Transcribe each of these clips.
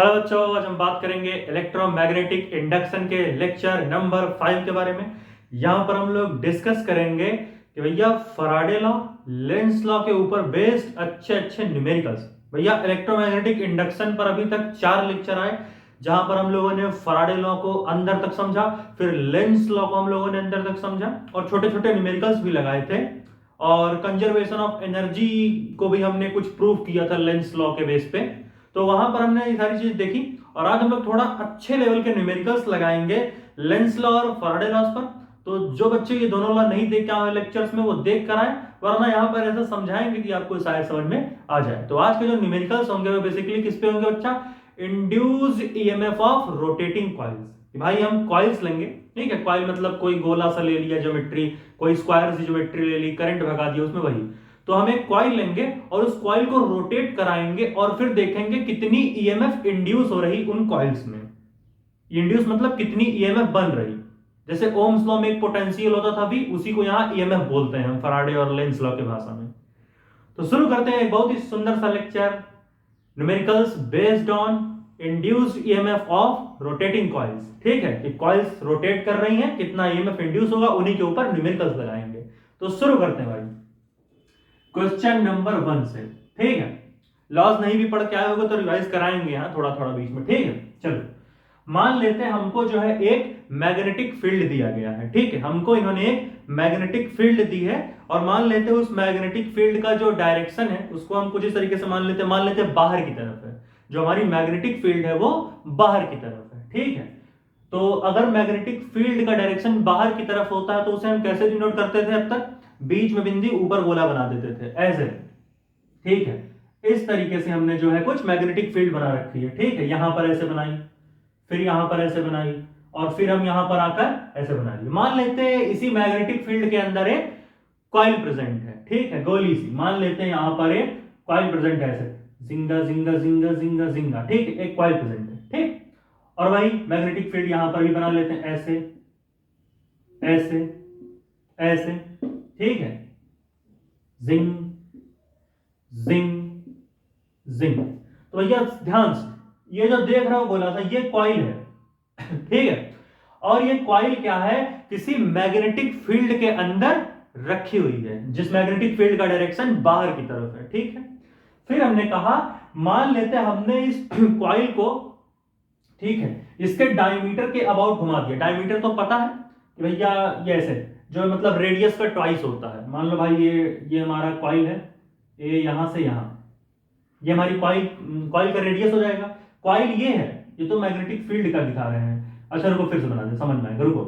Hello बच्चों, आज हम बात करेंगे इलेक्ट्रोमैग्नेटिक इंडक्शन के लेक्चर नंबर 5 के बारे में। यहाँ पर हम लोग डिस्कस करेंगे कि भैया फराडे लॉ, लेंस लॉ के ऊपर बेस्ड अच्छे अच्छे न्यूमेरिकल्स। भैया इलेक्ट्रोमैग्नेटिक इंडक्शन पर अभी तक 4 लेक्चर आए, जहां पर हम लोगों ने फराडे लॉ को अंदर तक समझा, फिर लेंस लॉ को हम लोगों ने अंदर तक समझा और छोटे छोटे न्यूमेरिकल्स भी लगाए थे, और कंजर्वेशन ऑफ एनर्जी को भी हमने कुछ प्रूव किया था लेंस लॉ के बेस पे। तो वहां पर हमने ये सारी चीज देखी, और आज हम लोग थोड़ा अच्छे लेवल के न्यूमेरिकल्स लगाएंगे लेंस लॉ और फैराडे लॉस पर। तो जो बच्चे ये दोनों लॉ नहीं देख के आए लेक्चर्स में, वो देख कर आए, वरना यहाँ पर ऐसा समझाएंगे कि आपको शायद समझ में आ जाए। तो आज के जो न्यूमेरिकल्स होंगे वो बेसिकली किस पे होंगे बच्चा? Induced EMF of rotating coils. भाई हम कॉइल्स लेंगे, ठीक है। कॉइल मतलब कोई गोला सा ले लिया ज्योमेट्री, कोई स्क्वायर सी ज्योमेट्री ले ली, करंट भगा दिया उसमें, वही। तो हम एक कॉइल लेंगे और उस कॉइल को रोटेट कराएंगे और फिर देखेंगे कितनी ईएमएफ इंड्यूस हो रही उन कॉइल्स में। इंड्यूस मतलब कितनी ईएमएफ बन रही। जैसे ओम्स लॉ में एक पोटेंशियल होता था भी, उसी को यहां ईएमएफ बोलते हैं हम फैराडे और लेंस लॉ के भाषा में। तो शुरू करते हैं एक बहुत ही सुंदर सा lecture, numericals based on induced EMF of rotating coils. ठीक है कि कॉइल्स रोटेट कर रही हैं, कितना ईएमएफ इंड्यूस होगा, उन्हीं के ऊपर न्यूमेरिकल्स लगाएंगे। तो शुरू करते हैं भाई क्वेश्चन नंबर 1 से। ठीक है, लॉस नहीं भी पढ़ के आए होगे तो रिवाइज कराएंगे यहाँ थोड़ा थोड़ा बीच में। ठीक है, चलो मान लेते हैं हमको जो है एक मैग्नेटिक फील्ड दिया गया है। ठीक है, हमको इन्होंने एक मैग्नेटिक फील्ड दी है, और मान लेते हैं उस मैग्नेटिक फील्ड का जो डायरेक्शन है उसको हम कुछ इस तरीके से मान लेते हैं बाहर की तरफ है। जो हमारी मैग्नेटिक फील्ड है वो बाहर की तरफ है। ठीक है, तो अगर मैग्नेटिक फील्ड का डायरेक्शन बाहर की तरफ होता है तो उसे हम कैसे डिनोट करते थे अब तक? बीच में बिंदी, ऊपर गोला बना देते थे ऐसे। ठीक है, इस तरीके से हमने जो है कुछ मैग्नेटिक फील्ड बना रखी है। ठीक है, यहां पर ऐसे बनाई, फिर यहां पर ऐसे बनाई, और फिर हम यहां पर आकर ऐसे बना लिए। मान लेते हैं इसी मैग्नेटिक फील्ड के अंदर एक कॉइल प्रेजेंट है। ठीक है, गोली सी मान लेते हैं यहां पर एक कॉइल प्रेजेंट है, ऐसे जिंगा जिंगा जिंगा जिंगा जिंगा। ठीक है, एक कॉइल प्रेजेंट है। ठीक, और भाई मैग्नेटिक फील्ड यहां पर भी बना लेते हैं ऐसे ऐसे ऐसे। ठीक है, जिंग जिंग जिंग। तो भैया ध्यान से, ये जो देख रहे हो गोला सा, ये कॉइल है। ठीक है, और ये कॉइल क्या है? किसी मैग्नेटिक फील्ड के अंदर रखी हुई है, जिस मैग्नेटिक फील्ड का डायरेक्शन बाहर की तरफ है। ठीक है, फिर हमने कहा मान लेते हैं हमने इस कॉइल को, ठीक है, इसके डायमीटर के अबाउट घुमा दिया। डायमीटर तो पता है कि भैया ये ऐसे, जो मतलब रेडियस का ट्वाइस होता है। मान लो भाई ये हमारा कॉइल है, ये यहां से यहां, ये हमारी कॉइल कॉइल का रेडियस हो जाएगा। कॉइल ये है, ये तो मैग्नेटिक फील्ड का दिखा रहे हैं। अच्छा रुको, फिर से बना दे, समझ में आएगा, रुको।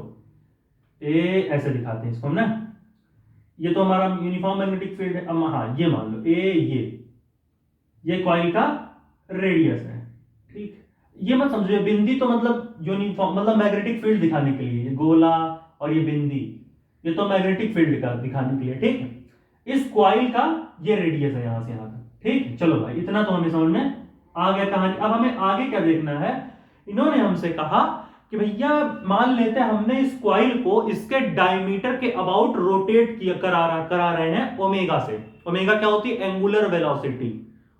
ए ऐसे दिखाते हैं इसको हम ना, ये तो हमारा यूनिफॉर्म मैग्नेटिक फील्ड है। अब हाँ, ये मान लो ये कॉइल का रेडियस है। ठीक, ये मत समझो, ये बिंदी तो मतलब यूनिफॉर्म, मतलब मैग्नेटिक फील्ड दिखाने के लिए, ये गोला और ये बिंदी, ये तो मैग्नेटिक फील्ड का दिखाने के लिए। ठीक है, इस कॉइल का ये रेडियस है यहां से यहां तक। ठीक है, चलो भाई इतना तो हमें समझ में आ गया कहानी। अब हमें आगे क्या देखना है? इन्होंने हमसे कहा कि भैया मान लेते हैं हमने इस कॉइल को इसके डायमीटर के अबाउट रोटेट किया करा रहे हैं ओमेगा से। ओमेगा क्या होती है? Angular velocity.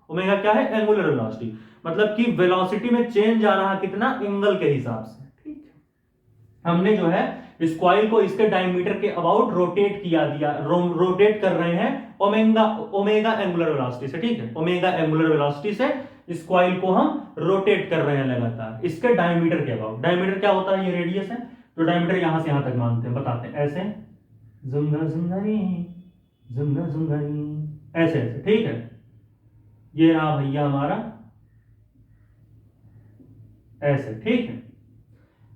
ओमेगा क्या है? एंगुलर वेलोसिटी, मतलब कि वेलोसिटी में चेंज आ रहा कितना? एंगल के हिसाब से। ठीक है, हमने जो है इस कॉइल को इसके डायमीटर के अबाउट रोटेट किया दिया, रोटेट कर रहे हैं ओमेगा एंगुलर वेलोसिटी से। ठीक है, ओमेगा एंगुलर वेलोसिटी से इस कॉइल को हम रोटेट कर रहे हैं लगातार इसके डायमीटर के अबाउट। डायमीटर क्या होता है? ये रेडियस है, तो डायमीटर यहां से यहां तक मानते हैं, बताते हैं ऐसे जुंगा जुंगारी जुंगा जुंगारी, ऐसे ऐसे। ठीक है, ये रहा भैया हमारा ऐसे। ठीक है,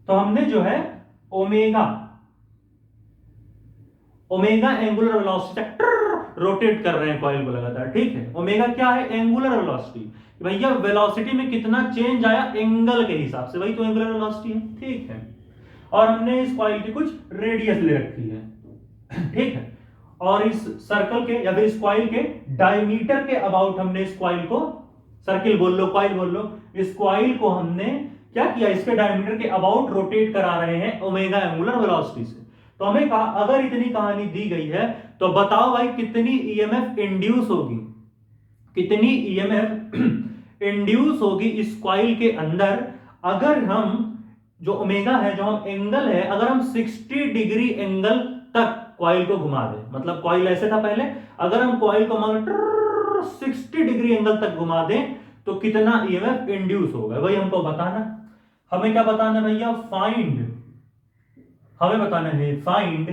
तो हमने जो है ओमेगा एंगुलर वेलोसिटी रोटेट कर रहे हैं कॉइल को लगातार। ठीक है, ओमेगा क्या है? Angular velocity. भैया वेलोसिटी में कितना चेंज आया एंगल के हिसाब से, वही तो एंगुलर वेलोसिटी है। ठीक है, और हमने इस कॉइल की कुछ रेडियस ले रखी है। ठीक है, और इस सर्कल के या फिर इस कॉइल के डायमीटर के अबाउट हमने इस कॉइल को, सर्किल बोल लो, कॉइल बोल लो, इस कॉइल को हमने क्या किया? इसके डायमीटर के अबाउट रोटेट करा रहे हैं ओमेगा एंगुलर वेलोसिटी से। तो हमें कहा अगर इतनी कहानी दी गई है तो बताओ भाई कितनी ईएमएफ इंड्यूस होगी, कितनी ईएमएफ इंड्यूस होगी इस कॉइल के अंदर अगर हम जो ओमेगा है, जो हम एंगल है, अगर हम 60 डिग्री एंगल तक कॉइल को घुमा दें, मतलब कॉइल ऐसे था पहले, अगर हम कॉइल को मान 60 डिग्री एंगल तक घुमा दें तो कितना ईएमएफ इंड्यूस होगा, वही हमको बताना। हमें क्या बताना भैया, हमें बताना है फाइंड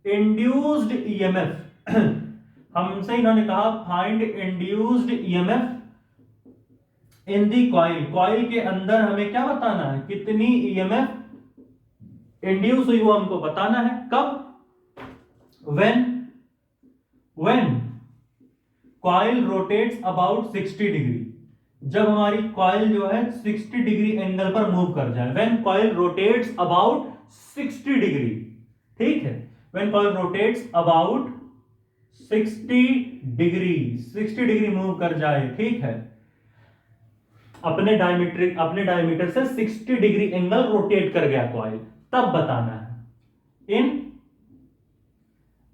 इंड्यूस्ड ईएमएफ। हमसे इन्होंने कहा find induced EMF in the coil, coil के अंदर हमें क्या बताना है, कितनी ईएमएफ इंड्यूस हुई वो हमको बताना है। कब, when coil rotates about 60 degree, जब हमारी कॉइल जो है 60 डिग्री एंगल पर मूव कर जाए। when coil rotates about 60 degree, ठीक है, when coil rotates about 60 degree move कर जाए, ठीक है, अपने डायमीटर से 60 डिग्री एंगल रोटेट कर गया कॉइल, तब बताना है इन,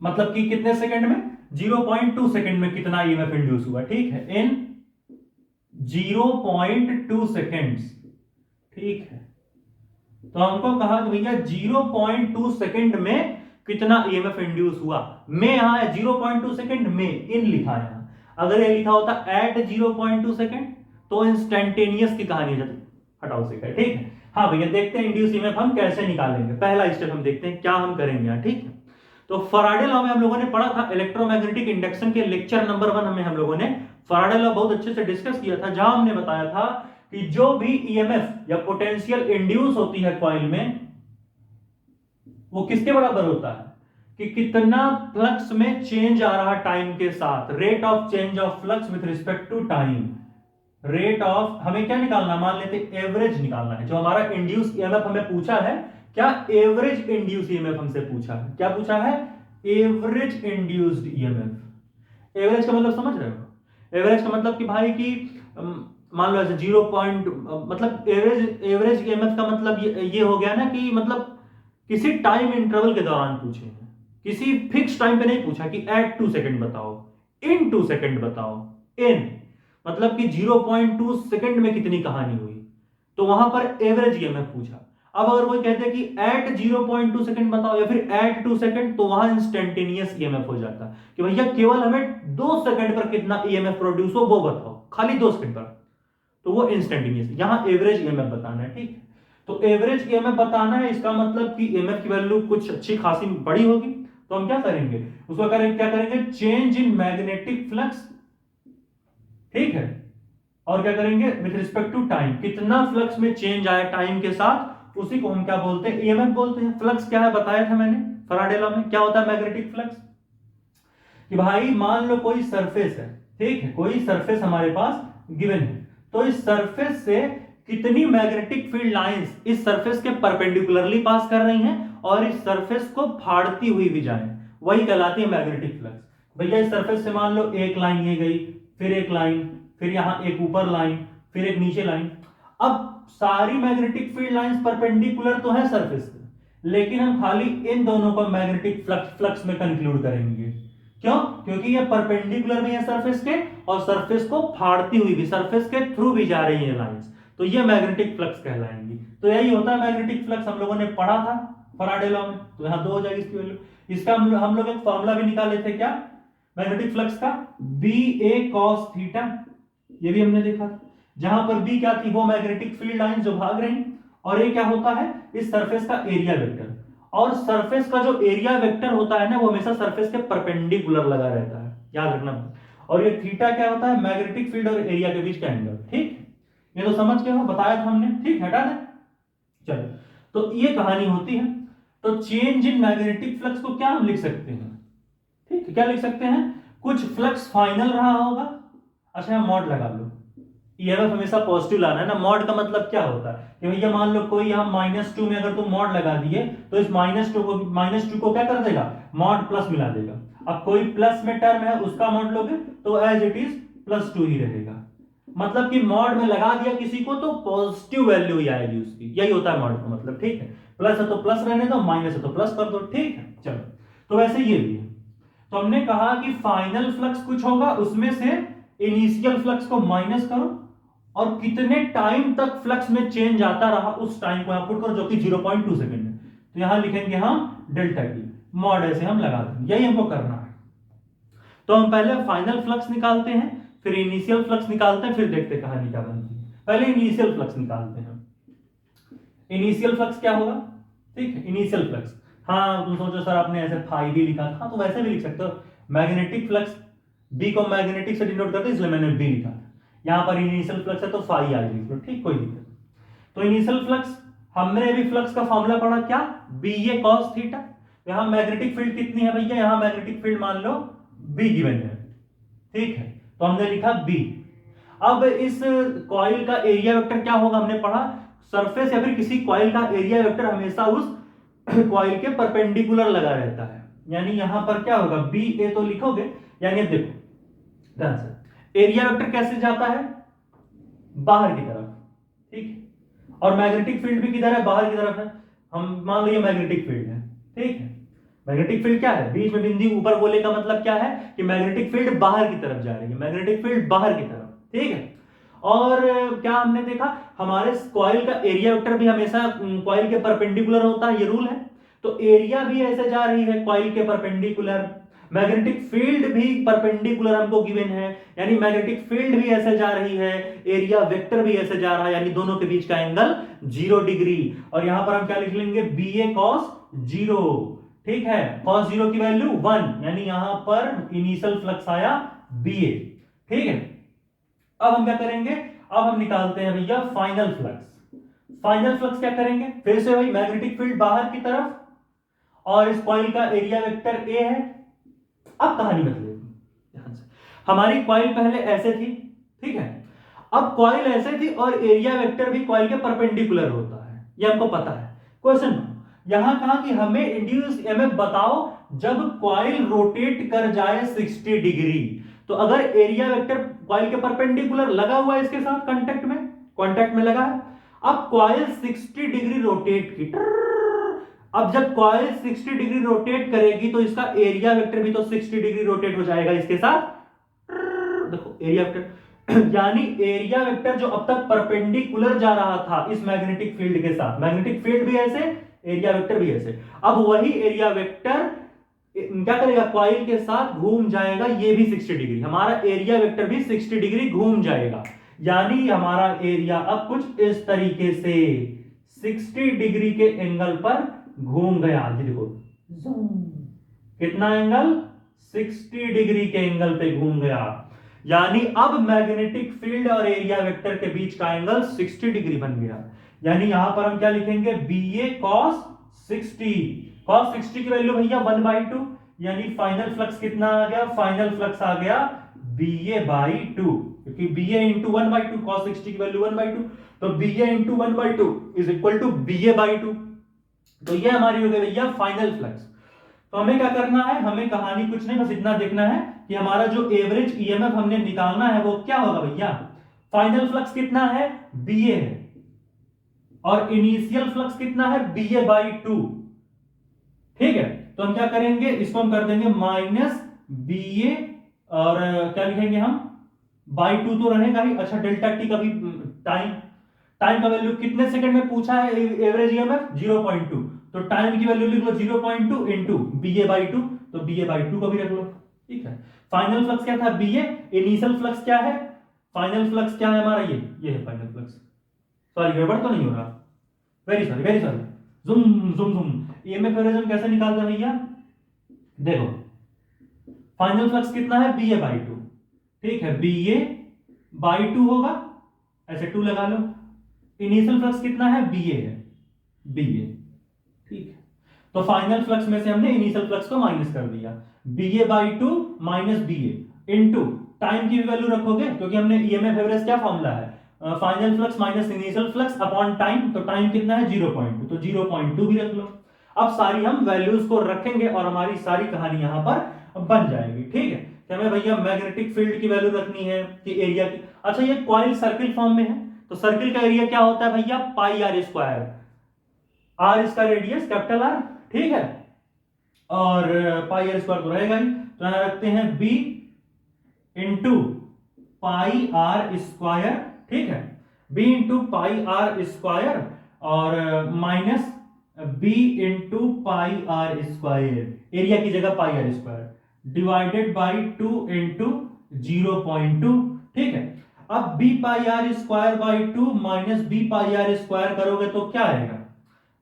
मतलब कि कितने सेकंड में, 0.2 सेकंड में कितना ईएमएफ इंड्यूस हुआ, ठीक है, इन 0.2 सेकंड्स, ठीक है। तो हमको कहा कि भैया 0.2 सेकंड में कितना ईएमएफ इंड्यूस हुआ, में यहां है 0.2 सेकंड में, इन लिखा है यहां, अगर ये लिखा होता एट 0.2 सेकंड तो इंस्टेंटेनियस की कहानी हटाओ से, ठीक है। हाँ भैया देखते हैं इंड्यूस ईएमएफ हम कैसे निकालेंगे, पहला स्टेप हम देखते हैं क्या हम करेंगे यहाँ, ठीक है। तो फराडे लॉ में हम लोगों ने पढ़ा था, इलेक्ट्रोमैग्नेटिक इंडक्शन के लेक्चर नंबर 1 में हम लोगों ने फराडे लॉ बहुत अच्छे से डिस्कस किया था, जहां हमने बताया था कि जो भी ईएमएफ या पोटेंशियल इंड्यूस होती है कॉइल में, वो किसके बराबर होता है, कि कितना फ्लक्स में चेंज आ रहा टाइम के साथ, rate of change of flux with respect to time, rate of, हमें क्या निकालना, मान लेते एवरेज निकालना है। जो हमारा इंड्यूस ईएमएफ हमें पूछा है, क्या एवरेज इंड्यूस ईएमएफ हमसे पूछा है, क्या पूछा है, एवरेज इंड्यूस्ड ईएमएफ। एवरेज का मतलब समझ रहे हो, एवरेज का मतलब कि भाई कि मान लो ऐसे 0 पॉइंट, मतलब एवरेज ईएमएफ का मतलब ये हो गया ना कि मतलब किसी टाइम इंटरवल के दौरान पूछे, किसी फिक्स टाइम पे नहीं पूछा कि एट 2 सेकंड बताओ, इन 2 सेकंड बताओ, इन मतलब कि 0.2 सेकंड में कितनी कहानी हुई, तो वहां पर एवरेज ईएमएफ पूछा। अब अगर कोई कहते हैं कि एट 0.2 सेकंड बताओ या फिर एट 2 सेकंड, तो वहां इंस्टेंटेनियस ईएमएफ हो जाता कि भैया केवल हमें 2 सेकंड पर कितना ईएमएफ प्रोड्यूस हो वो बताओ, खाली 2 सेकंड पर, तो वो इंस्टेंटेनियस। यहां एवरेज ईएमएफ बताना है, ठीक है। तो एवरेज ईएमएफ बताना है, इसका मतलब कि ईएमएफ की वैल्यू कुछ अच्छी खासी बड़ी होगी, तो हम क्या करेंगे, उसको क्या करेंगे, चेंज इन मैग्नेटिक फ्लक्स, ठीक है, और क्या करेंगे विथ रिस्पेक्ट टू टाइम, कितना फ्लक्स में चेंज आया टाइम के साथ, उसी को हम क्या बोलते हैं, ईएमएफ बोलते हैं। फ्लक्स क्या है बताया था मैंने फराडे लॉ में, क्या होता है मैग्नेटिक फ्लक्स, कि भाई मान लो कोई सरफेस है, ठीक है, कोई सरफेस हमारे पास गिवन है, तो इस सरफेस से कितनी मैग्नेटिक फील्ड लाइंस इस सरफेस के परपेंडिकुलरली पास कर रही हैं और इस सरफेस को फाड़ती हुई भी जाए, वही कहलाती है मैग्नेटिक फ्लक्स। भैया इस सरफेस से मान लो एक लाइन ये गई, फिर एक लाइन, फिर यहां एक ऊपर लाइन, फिर एक नीचे लाइन। अब सारी मैग्नेटिक फील्ड लाइंस परपेंडिकुलर तो है सरफेस पे, लेकिन हम खाली इन दोनों को मैग्नेटिक फ्लक्स में कंक्लूड करेंगे। क्यों? क्योंकि ये परपेंडिकुलर भी है सरफेस के और सरफेस को फाड़ती हुई भी, सरफेस के थ्रू भी जा रही है लाइंस, तो ये मैग्नेटिक फ्लक्स कहलाएंगी। तो यही होता है मैग्नेटिक फ्लक्स, हम लोगों ने पढ़ा था फराडे लॉ में, तो यहां 2 हो जाएगी इसकी वैल्यू। इसका हम लोग एक फॉर्मूला भी निकाले थे, क्या, मैग्नेटिक फ्लक्स का, BA cos थीटा, ये भी हमने देखा था, जहां पर B क्या थी, वो मैग्नेटिक फील्ड लाइन जो भाग रही, और ये क्या होता है, इस सरफेस का एरिया वेक्टर, और सरफेस का जो एरिया वेक्टर होता है ना, वो हमेशा सरफेस के परपेंडिकुलर लगा रहता है, याद रखना। और ये थीटा क्या होता है, मैग्नेटिक फील्ड और एरिया के बीच का एंगल, ठीक, ये तो समझ गए हो, बताया था हमने, ठीक, हटा दे। चलो, तो ये कहानी होती है। तो चेंज इन मैग्नेटिक फ्लक्स को क्या हम लिख सकते हैं, ठीक, क्या लिख सकते हैं, कुछ फ्लक्स फाइनल रहा होगा, अच्छा मॉड लगा लो, ईएमएफ हमेशा पॉजिटिव लाना है ना। मॉड का मतलब क्या होता है कि भैया मान लो कोई यहां -2 में अगर तुम मॉड लगा दिए, तो इस -2 को क्या कर देगा, मॉड प्लस मिला देगा। अब कोई प्लस में टर्म है उसका मॉड लोगे तो एज इट इज +2 ही रहेगा, मतलब कि मॉड में लगा दिया किसी को तो पॉजिटिव वैल्यू ही आएगी उसकी, यही होता है मॉड का मतलब, ठीक है। प्लस है तो प्लस रहने दो, माइनस है तो प्लस कर दो, ठीक है। चलो, तो वैसे ये भी है। तो हमने कहा कि फाइनल फ्लक्स कुछ होगा, उसमें से इनिशियल फ्लक्स को माइनस करो और कितने टाइम तक फ्लक्स में चेंज आता रहा उस टाइम को यहां पुट करो, जो कि 0.2 सेकंड है। तो यहां लिखेंगे हम डेल्टा टी, मॉड ऐसे हम लगा देंगे, यही हमको करना है। तो हम पहले फाइनल फ्लक्स निकालते हैं, फिर इनिशियल फ्लक्स निकालते हैं, फिर देखते हैं कहानी क्या बनती है। पहले इनिशियल फ्लक्स निकालते हैं। इनिशियल फ्लक्स क्या होगा, ठीक है, इनिशियल फ्लक्स, हाँ तुम सोचो सर आपने ऐसे फाई भी लिखा था, तो वैसे भी लिख सकते हो। मैग्नेटिक फ्लक्स, बी को मैग्नेटिक से डिनोट करते हैं, इसलिए मैंने बी लिखा था। यहां पर इनिशियल फ्लक्स है तो फाई आई लिख लो, ठीक, कोई दिक्कत नहीं। तो इनिशियल फ्लक्स, हमने अभी फ्लक्स का फॉर्मूला पढ़ा क्या, बी ए कॉस थीटा। यहां मैग्नेटिक फील्ड कितनी है भैया, यहां मैग्नेटिक फील्ड मान लो बी गिवन है, ठीक है, तो हमने लिखा बी। अब इस कॉइल का एरिया वेक्टर क्या होगा, हमने पढ़ा सरफेस या फिर किसी कॉइल का एरिया वेक्टर हमेशा उस कॉइल के परपेंडिकुलर लगा रहता है। यानी यहां पर क्या होगा, बी ए तो लिखोगे, यानी देखो ध्यान से, एरिया वेक्टर कैसे जाता है, बाहर की तरफ, ठीक है, और मैग्नेटिक फील्ड भी किधर है, बाहर की तरफ है। हम मान लो ये मैग्नेटिक फील्ड है, ठीक है, मैग्नेटिक फील्ड क्या है, बीच में बिंदु ऊपर बोले का मतलब क्या है कि मैग्नेटिक फील्ड बाहर की तरफ जा रही है, मैग्नेटिक फील्ड बाहर की तरफ, ठीक है। और क्या हमने देखा, हमारे कॉइल का एरिया वेक्टर भी हमेशा कॉइल के परपेंडिकुलर होता है, ये रूल है। तो एरिया भी ऐसे जा रही है कॉइल के परपेंडिकुलर, मैग्नेटिक फील्ड भी परपेंडिकुलर हमको गिवन है, यानी मैग्नेटिक फील्ड भी ऐसे जा रही है, एरिया वेक्टर भी ऐसे जा रहा है, यानी दोनों के बीच का एंगल 0 डिग्री। और यहां पर हम क्या लिख लेंगे, बी ए कॉस 0, ठीक है, कॉस 0 की वैल्यू 1, यानी यहां पर इनिशियल फ्लक्स आया बी ए, ठीक है। अब हम क्या करेंगे, अब हम निकालते हैं भैया फाइनल फ्लक्स। फाइनल फ्लक्स क्या करेंगे, फिर से वही मैग्नेटिक फील्ड बाहर की तरफ, और इस कॉइल का एरिया वेक्टर ए है। अब कहानी बदलेगी ध्यान से, हमारी कॉइल पहले ऐसे थी, ठीक है, अब कॉइल ऐसे थी और एरिया वेक्टर भी कॉइल के परपेंडिकुलर होता है, ये हमको पता है। क्वेश्चन यहां कहा कि हमें इंड्यूस ईएमएफ बताओ जब कॉइल रोटेट कर जाए 60 डिग्री। तो अगर एरिया वेक्टर कॉइल के परपेंडिकुलर लगा हुआ है, इसके साथ कांटेक्ट में लगा है, अब कॉइल 60 डिग्री रोटेट की, अब जब कॉइल 60 डिग्री रोटेट करेगी तो इसका एरिया वेक्टर भी तो 60 डिग्री रोटेट हो जाएगा इसके साथ। देखो एरिया वेक्टर यानी एरिया वेक्टर जो अब तक परपेंडिकुलर जा रहा था इस मैग्नेटिक फील्ड के साथ, मैग्नेटिक फील्ड भी ऐसे, एरिया वेक्टर भी ऐसे, अब वही एरिया वेक्टर क्या करेगा, कॉइल के साथ घूम जाएगा, ये भी 60 डिग्री, हमारा एरिया वेक्टर भी 60 डिग्री घूम जाएगा, यानी हमारा एरिया अब कुछ इस तरीके से 60 डिग्री के एंगल पर घूम गया। ये देखो कितना एंगल, 60 डिग्री के एंगल पे घूम गया, यानी अब मैग्नेटिक फील्ड और एरिया वेक्टर के बीच का एंगल 60 डिग्री बन गया। यानी यहां पर हम क्या लिखेंगे, बी ए कॉस 60, कॉस 60 की वैल्यू भैया 1/2, यानी फाइनल फ्लक्स कितना आ गया, फाइनल फ्लक्स आ गया बी ए बाई 2, क्योंकि बी ए इंटू 1/2, कॉस 60 की वैल्यू 1/2, तो B A into 1/2 is equal to B A by 2। तो ये हमारी हो गई भैया फाइनल फ्लक्स। तो हमें क्या करना है, हमें कहानी कुछ नहीं, बस इतना देखना है कि हमारा जो एवरेज ईएमएफ हमने निकालना है वो क्या होगा भैया, फाइनल फ्लक्स कितना है, बी ए है, और इनिशियल फ्लक्स कितना है, बी ए बाई 2, ठीक है। तो हम क्या करेंगे, इसको हम कर देंगे माइनस बी ए, और क्या लिखेंगे हम, बाई 2 तो रहेगा ही, अच्छा डेल्टा टी का भी टाइम का वैल्यू कितने सेकंड में पूछा है, एवरेज ईएमएफ 0.2, तो टाइम की वैल्यू लिख लो 0.2 इंटू बी ए बाई 2, तो बी ए बाई 2 को भी रख लो, ठीक है। फाइनल फ्लक्स क्या था, बी ए, इनिशियल फ्लक्स क्या है, फाइनल फ्लक्स क्या है हमारा, ये है फाइनल फ्लक्स, सॉरी गड़बड़ तो नहीं हो रहा, वेरी सॉरी, जुम जुम जुम, ईएमएफ एवरेज हम कैसे निकालते हैं भैया, देखो फाइनल फ्लक्स कितना है, बी ए बाई 2, ठीक है, बी ए बाई 2 होगा, ऐसे 2 लगा लो, इनिशियल फ्लक्स कितना है, बी ए है, बी ए, ठीक है। तो फाइनल फ्लक्स में से हमने इनिशियल फ्लक्स को माइनस कर दिया, B A by 2 minus B A into time की भी वैल्यू रखोगे, क्योंकि हमने ईएमएफ एवरेज क्या फॉर्मूला है, final flux minus initial flux upon time, तो टाइम कितना है 0.2, तो 0.2 भी रख लो। अब सारी हम वैल्यूज को रखेंगे और हमारी सारी कहानी यहां पर बन जाएगी, ठीक है। कि हमें भैया मैग्नेटिक फील्ड की वैल्यू रखनी है कि एरिया की, अच्छा ये कॉइल सर्किल फॉर्म में है, तो सर्किल का एरिया क्या होता है भैया, पाई आर स्क्वायर, आर इसका रेडियस कैपिटल आर, ठीक है, और पाई आर स्क्वायर तो रहेगा ही, तो यहां रखते हैं B into pi R square ठीक है, b into pi R square और minus b into pi R square, area की जगह pi R square, divided by 2 into 0.2। ठीक है, अब b pi R square by 2 minus b pi R square करोगे तो क्या आएगा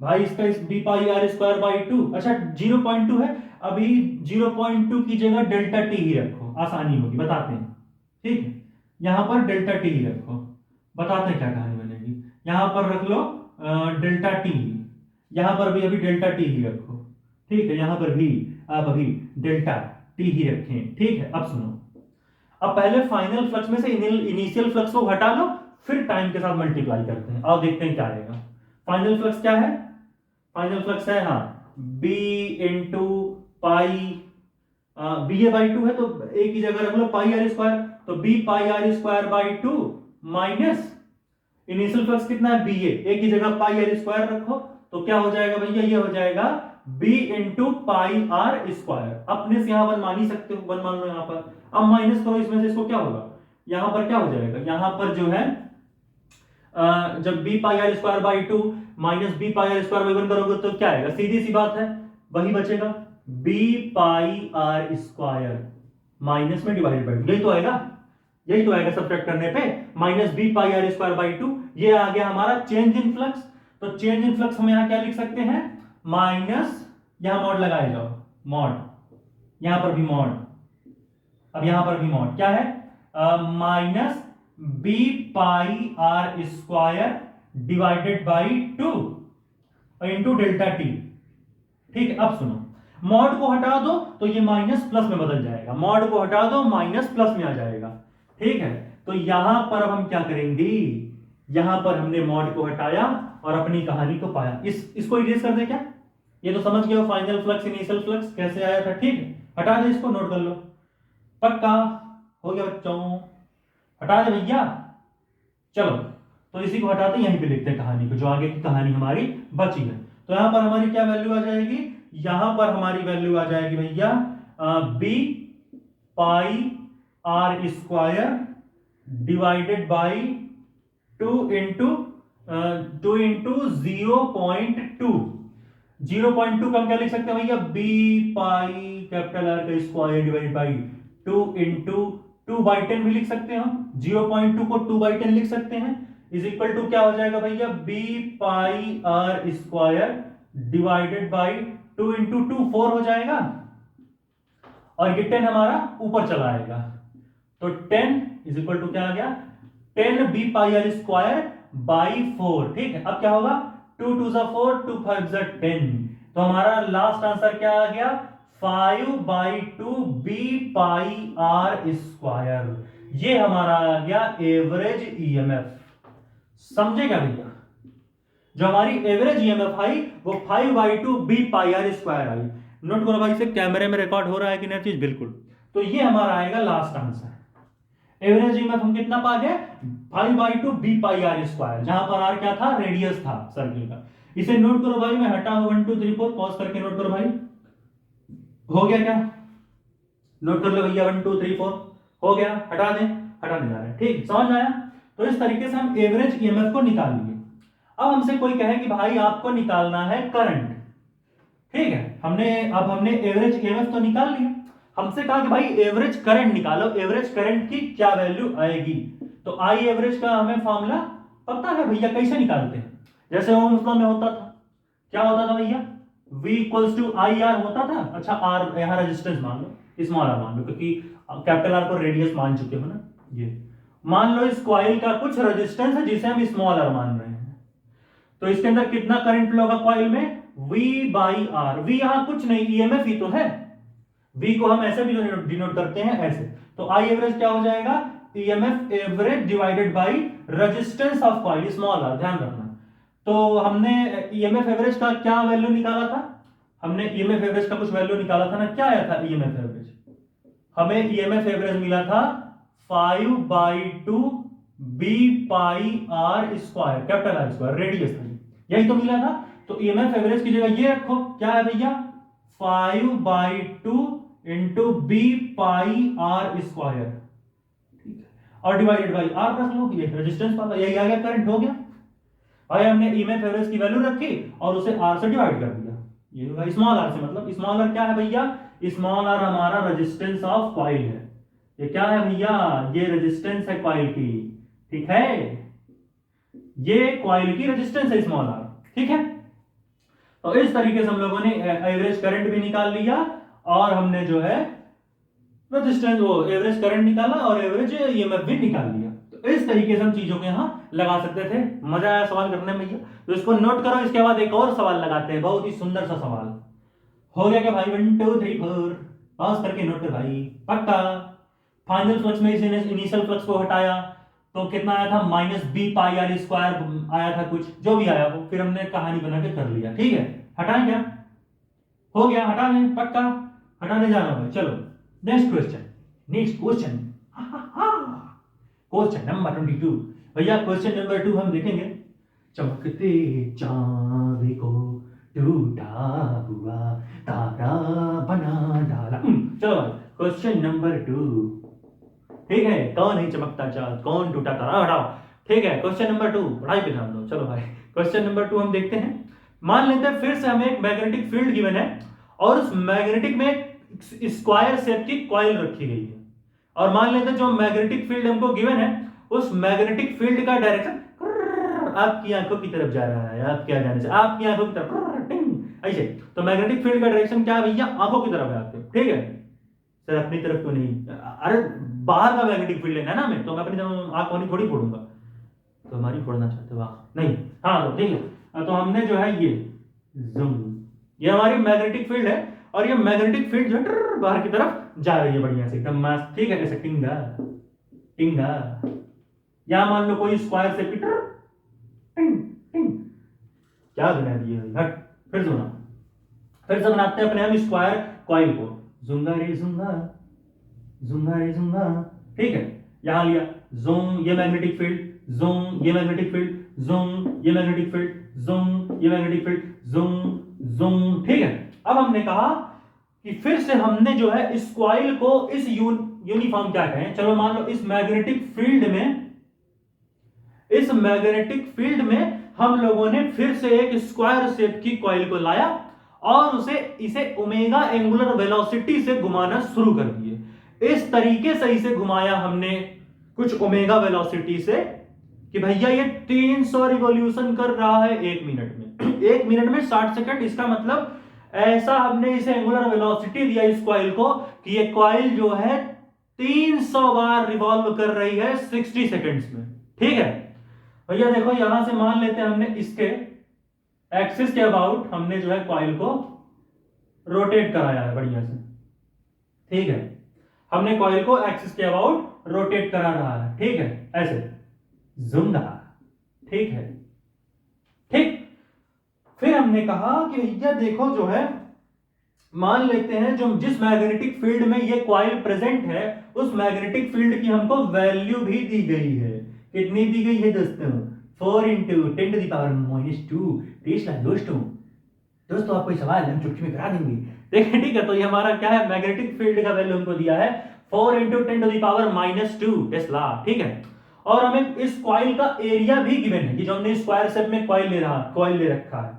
भाई, इसका इस b pi R square by 2, अच्छा 0.2 है, अभी 0.2 की जगह डेल्टा टी ही रखो, आसानी होगी, बताते हैं। ठीक है, यहां पर डेल्टा टी ही रखो, बताते हैं क्या कहानी बनेगी। यहां पर रख लो डेल्टा टी, यहां पर भी अभी डेल्टा टी ही रखो। ठीक है, यहां पर भी आप अभी डेल्टा टी ही रखें। ठीक है, अब सुनो, अब पहले फाइनल फ्लक्स में से इनिशियल फ्लक्स को हटा लो, फिर टाइम के साथ मल्टीप्लाई करते हैं, आओ देखते हैं क्या आएगा। फाइनल फ्लक्स क्या है, फाइनल फ्लक्स है हाँ b into pi, B A by 2 है तो a की जगह रख लो पाई आर स्क्वायर, तो b pi R square by 2 minus initial flux कितना है बी ए की जगह पाई आर स्क्वायर रखो, तो क्या हो जाएगा भैया, ये हो जाएगा b into pi R square. अपने से यहां वन मान ही सकते हो, वन मान लो यहां पर, अब माइनस करो इसमें से, इसको क्या होगा, यहां पर क्या हो जाएगा, यहां पर जो है जब b pi R square by 2 minus b pi R square by 1 करोगे तो क्या आएगा, सीधी सी बात है वही बचेगा, b pi R square minus में डिवाइडेड बाई 2, यही तो आएगा, यही तो आएगा सब्ट्रैक्ट करने पे, minus b pi R square by 2, ये आ गया हमारा चेंज इन फ्लक्स। तो चेंज इन फ्लक्स हम यहां क्या लिख सकते हैं, माइनस, यहां मॉड लगाए जाओ, मॉड, यहां पर भी मॉड, अब यहां पर भी मॉड क्या है, minus b pi R square divided by 2 into delta T. ठीक है, अब सुनो, मॉड को हटा दो तो ये माइनस प्लस में बदल जाएगा, मॉड को हटा दो माइनस प्लस में आ जाएगा। ठीक है, तो यहां पर अब हम क्या करेंगे, यहां पर हमने मॉड को हटाया और अपनी कहानी को पाया, इसको इरेज कर दे क्या, ये तो समझ गए फाइनल फ्लक्स इनिशियल फ्लक्स कैसे आया था। ठीक है, हटा दे, इसको नोट कर लो, पक्का हो गया बच्चों, हटा दे भैया। चलो तो इसी को हटाते यहीं पे लिखते हैं कहानी को, जो आगे की कहानी हमारी बची है। तो यहां पर हमारी क्या वैल्यू आ जाएगी, यहां पर हमारी वैल्यू आ जाएगी भैया b pi R square divided by 2 into 0.2, 0.2 का हम क्या लिख सकते हैं भैया, b पाई कैपिटल आर का स्क्वायर डिवाइडेड बाई 2 इंटू 2/10 भी लिख सकते हैं हम, 0.2 को 2/10 लिख सकते हैं, इज इक्वल टू क्या हो जाएगा भैया, b pi R square divided by 2 into 2 4 हो जाएगा, और ये 10 हमारा ऊपर चला आएगा, तो 10 इज इक्वल टू क्या आ गया, 10 b pi R square by 4। ठीक है, अब क्या होगा, 2 2 जा 4, 2 5 जा 10, तो हमारा लास्ट आंसर क्या आ गया, 5/2 b पाई आर स्क्वायर, ये हमारा आ गया एवरेज ईएमएफ। समझे क्या भैया, जो हमारी एवरेज ईएमएफ आई वो 5/2 b पाई आर स्क्वायर आई। नोट करो भाई, से कैमरे में रिकॉर्ड हो रहा है कि नहीं चीज, बिल्कुल, तो ये हमारा आएगा लास्ट आंसर। एवरेज ईएमएफ हम कितना पा गए, 5/2 b पाई आर स्क्वायर, जहां पर r क्या था, रेडियस था सर्किल का। इसे नोट करो भाई, मैं हटा 1 2 3 4 पॉज करके नोट करो भाई, हो गया क्या, नोट कर लो भैया, 1 2 3 4 हो गया, हटा दें, हटा नहीं जा रहा है। ठीक, समझ आया, तो इस तरीके से हम एवरेज ईएमएफ को निकाल लिए। अब हमसे कोई कहे कि भाई आपको निकालना है करंट, ठीक है, हमने एवरेज ईएमएफ तो निकाल लिया, हमसे कहा कि भाई एवरेज करंट निकालो, एवरेज करंट की क्या वैल्यू आएगी, तो आई एवरेज का हमें फॉर्मूला पता है भैया, कैसे निकालते हैं, जैसे ओम्स लॉ में होता था, क्या होता था भैया, V equals to I R होता था। अच्छा, आर यहां रेजिस्टेंस मान लो, स्मॉल आर मान लो, क्योंकि कैपिटल आर को रेडियस मान चुके हो ना, ये मान लो इस कॉइल का कुछ रेजिस्टेंस है जिसे हम स्मॉल आर मान रहे हैं, तो इसके अंदर कितना करंट फ्लो होगा कॉइल में, V बाई आर, V यहां कुछ नहीं, ईएमएफ ही तो है, V को हम ऐसे भी डिनोट करते हैं ऐसे, तो आई एवरेज क्या हो जाएगा, EMF average divided by resistance of coil small R, ध्यान रखना। तो हमने ईएमएफ एवरेज का क्या वैल्यू निकाला था, हमने ईएमएफ एवरेज का कुछ वैल्यू निकाला था ना, क्या आया था ईएमएफ एवरेज, हमें ईएमएफ एवरेज मिला था 5/2 b pi R square, capital R square, radius था, यही तो मिला था। तो ईएमएफ एवरेज की जगह ये रखो, क्या है भैया, 5/2 into b pi R square. ठीक है, और डिवाइडेड बाई आर रख लो, ये रेजिस्टेंस पाता, यही आ गया करंट, हो गया भाई। हमने ईएमएफ एवरेज की वैल्यू रखी और उसे आर से डिवाइड कर दिया, ये होगा स्मॉल आर से, मतलब स्मॉल आर क्या है भैया, स्मॉल आर हमारा रेजिस्टेंस ऑफ कॉइल है, ये क्या है भैया, ये रेजिस्टेंस है कॉइल की, ठीक है, ये कॉइल की रेजिस्टेंस है स्मॉल आर, ठीक है। तो इस तरीके से हम लोगों ने एवरेज करंट भी निकाल लिया और हमने जो है रेजिस्टेंस वो एवरेज करंट निकाला और एवरेज ईएमएफ भी निकाल लिया। तो इस तरीके से हम चीजों को यहाँ लगा सकते थे। मजा आया सवाल करने में भैया, तो इसको नोट करो। इसके बाद एक और सवाल लगाते हैं, बहुत ही सुंदर सा सवाल। हो गया क्या भाई, 1 2 3 4 पास करके नोट कर भाई, पक्का। फाइनल फ्लक्स में इसे इनिशियल फ्लक्स को हटाया तो कितना आया था, -b πr² आया था, कुछ जो भी आया वो, फिर हमने कहानी बना के कर लिया, ठीक है। हटाएं क्या, हो गया, हटा लें, पक्का हटाने जाना भाई। चलो नेक्स्ट क्वेश्चन, क्वेश्चन नंबर 22 भैया। क्वेश्चन नंबर 2 हम देखेंगे, चमकते चांद को टूटा हुआ तारा बना डाला। चलो भाई क्वेश्चन नंबर 2, ठीक है। कौन है चमकता चांद, कौन टूटा तारा, हटाओ, ठीक है। क्वेश्चन नंबर 2, पढ़ाई पे ध्यान दो। चलो भाई क्वेश्चन नंबर 2 हम देखते हैं। मान लेते हैं फिर से हमें एक मैग्नेटिक फील्ड गिवन है और उस मैग्नेटिक में स्क्वायर शेप की कॉइल रखी गई है, और मान लेते हैं जो मैग्नेटिक फील्ड हमको गिवन है उस मैग्नेटिक फील्ड का डायरेक्शन आपकी आंखों की तरफ जा रहा है, आप क्या जाने से आपकी आंखों की तरफ ऐसे। तो मैग्नेटिक फील्ड का डायरेक्शन क्या है भैया, आंखों की तरफ है आपके, ठीक है। सर अपनी तरफ क्यों नहीं, अरे बाहर का मैग्नेटिक फील्ड लेना है ना, मैं तो मैं अपनी आंख वाली थोड़ी फोड़ूंगा, तो हमारी फोड़ना चाहते हो आप नहीं, हाँ तो ठीक है। तो हमने जो है ये जूम, ये हमारी मैग्नेटिक फील्ड है और ये मैग्नेटिक फील्ड जो है बाहर की तरफ जा रही है बढ़िया से एकदम मस्त, ठीक है। ऐसे टिंगा टिंगा, यहां मान लो कोई स्क्वायर से टिंग टिंग, क्या बना दिए हट। फिर सुना, फिर से बनाते हैं अपने हम स्क्वायर कॉइल को, जुंगा रे जुंगा, जुंगा रे जुंगा, ठीक है। यहां लिया जूम, ये मैग्नेटिक फील्ड, जूम ये मैग्नेटिक फील्ड, जूम ये मैग्नेटिक फील्ड, जूम ये मैग्नेटिक फील्ड, जूम जूम, ठीक है। अब हमने कहा कि फिर से हमने जो है इस कॉइल को इस यूनिफॉर्म क्या कहें, चलो मान लो इस मैग्नेटिक फील्ड में, इस मैग्नेटिक फील्ड में हम लोगों ने फिर से एक स्क्वायर शेप की कॉइल को लाया और इसे ओमेगा एंगुलर वेलोसिटी से घुमाना शुरू कर दिए। इस तरीके से इसे घुमाया हमने कुछ ओमेगा वेलोसिटी से कि भैया ये 300 रिवॉल्यूशन कर रहा है 1 मिनट में, 1 मिनट में 60 सेकंड। इसका मतलब ऐसा हमने इसे एंगुलर वेलोसिटी दिया इस कॉइल को कि ये कॉइल जो है 300 बार रिवॉल्व कर रही है 60 सेकंड्स में, ठीक है भैया। देखो यहां से मान लेते हैं हमने इसके एक्सिस के अबाउट हमने जो है कॉइल को रोटेट कराया है बढ़िया से, ठीक है। हमने कॉइल को एक्सिस के अबाउट रोटेट करा रहा है, ठीक है, ऐसे जुंगा, ठीक है, ठीक। फिर हमने कहा कि भैया देखो जो है मान लेते हैं जो जिस मैग्नेटिक फील्ड में ये कॉइल प्रेजेंट है उस मैग्नेटिक फील्ड की हमको वैल्यू भी दी गई है। कितनी दी गई है दोस्तों, 4 × 10⁻²। टेस्ला दोस्तों आपको सवाल हम चुटकी में करा देंगे, देखिए, ठीक है। तो ये हमारा क्या है, मैग्नेटिक फील्ड का वैल्यू हमको दिया है 4 × 10⁻² टेस्ला, ठीक है। और हमें इस कॉइल का एरिया भी गिवन है, ये जो हमने स्क्वायर शेप में कॉइल ले रखा है,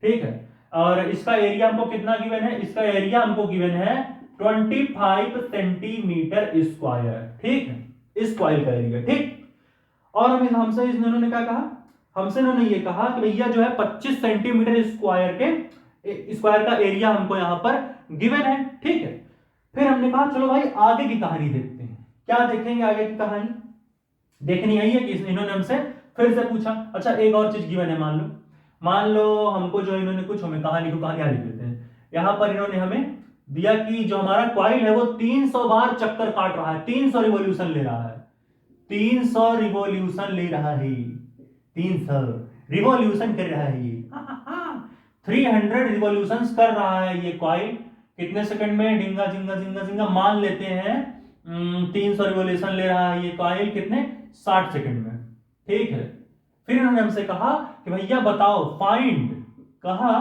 ठीक है। और इसका एरिया हमको कितना गिवन है, इसका एरिया हमको गिवन है 25 सेंटीमीटर स्क्वायर, ठीक है, इस कॉइल का एरिया, ठीक। और हमसे इन्होंने क्या कहा, हमसे इन्होंने ये कहा कि भैया जो है 25 सेंटीमीटर स्क्वायर का एरिया हमको यहां पर गिवन है, ठीक है। फिर हमने कहा चलो भाई आगे की कहानी देखते हैं। क्या देखेंगे आगे की कहानी, देखनी आई है कि इन्होंने हमसे फिर से पूछा। अच्छा एक और चीज गिवन है, मान लो हमको जो इन्होंने कुछ हमें कहानी को कहानियां लिख लेते हैं। यहां पर इन्होंने हमें दिया कि जो हमारा कॉइल है वो 300 बार चक्कर काट रहा है, 300 रिवॉल्यूशन ले रहा है, 300 रिवॉल्यूशन ले रहा है, 300 रिवॉल्यूशन कर रहा है ये 300 रिवॉल्यूशंस कर रहा है ये कॉइल। कितने सेकंड में, डिंगा जिंगा जिंगा जिंगा, मान लेते हैं 300 रिवॉल्यूशन ले रहा है ये कॉइल, कितने, 60 सेकंड में, ठीक है। फिर इन्होंने हमसे कहा कि भैया बताओ फाइंड, कहा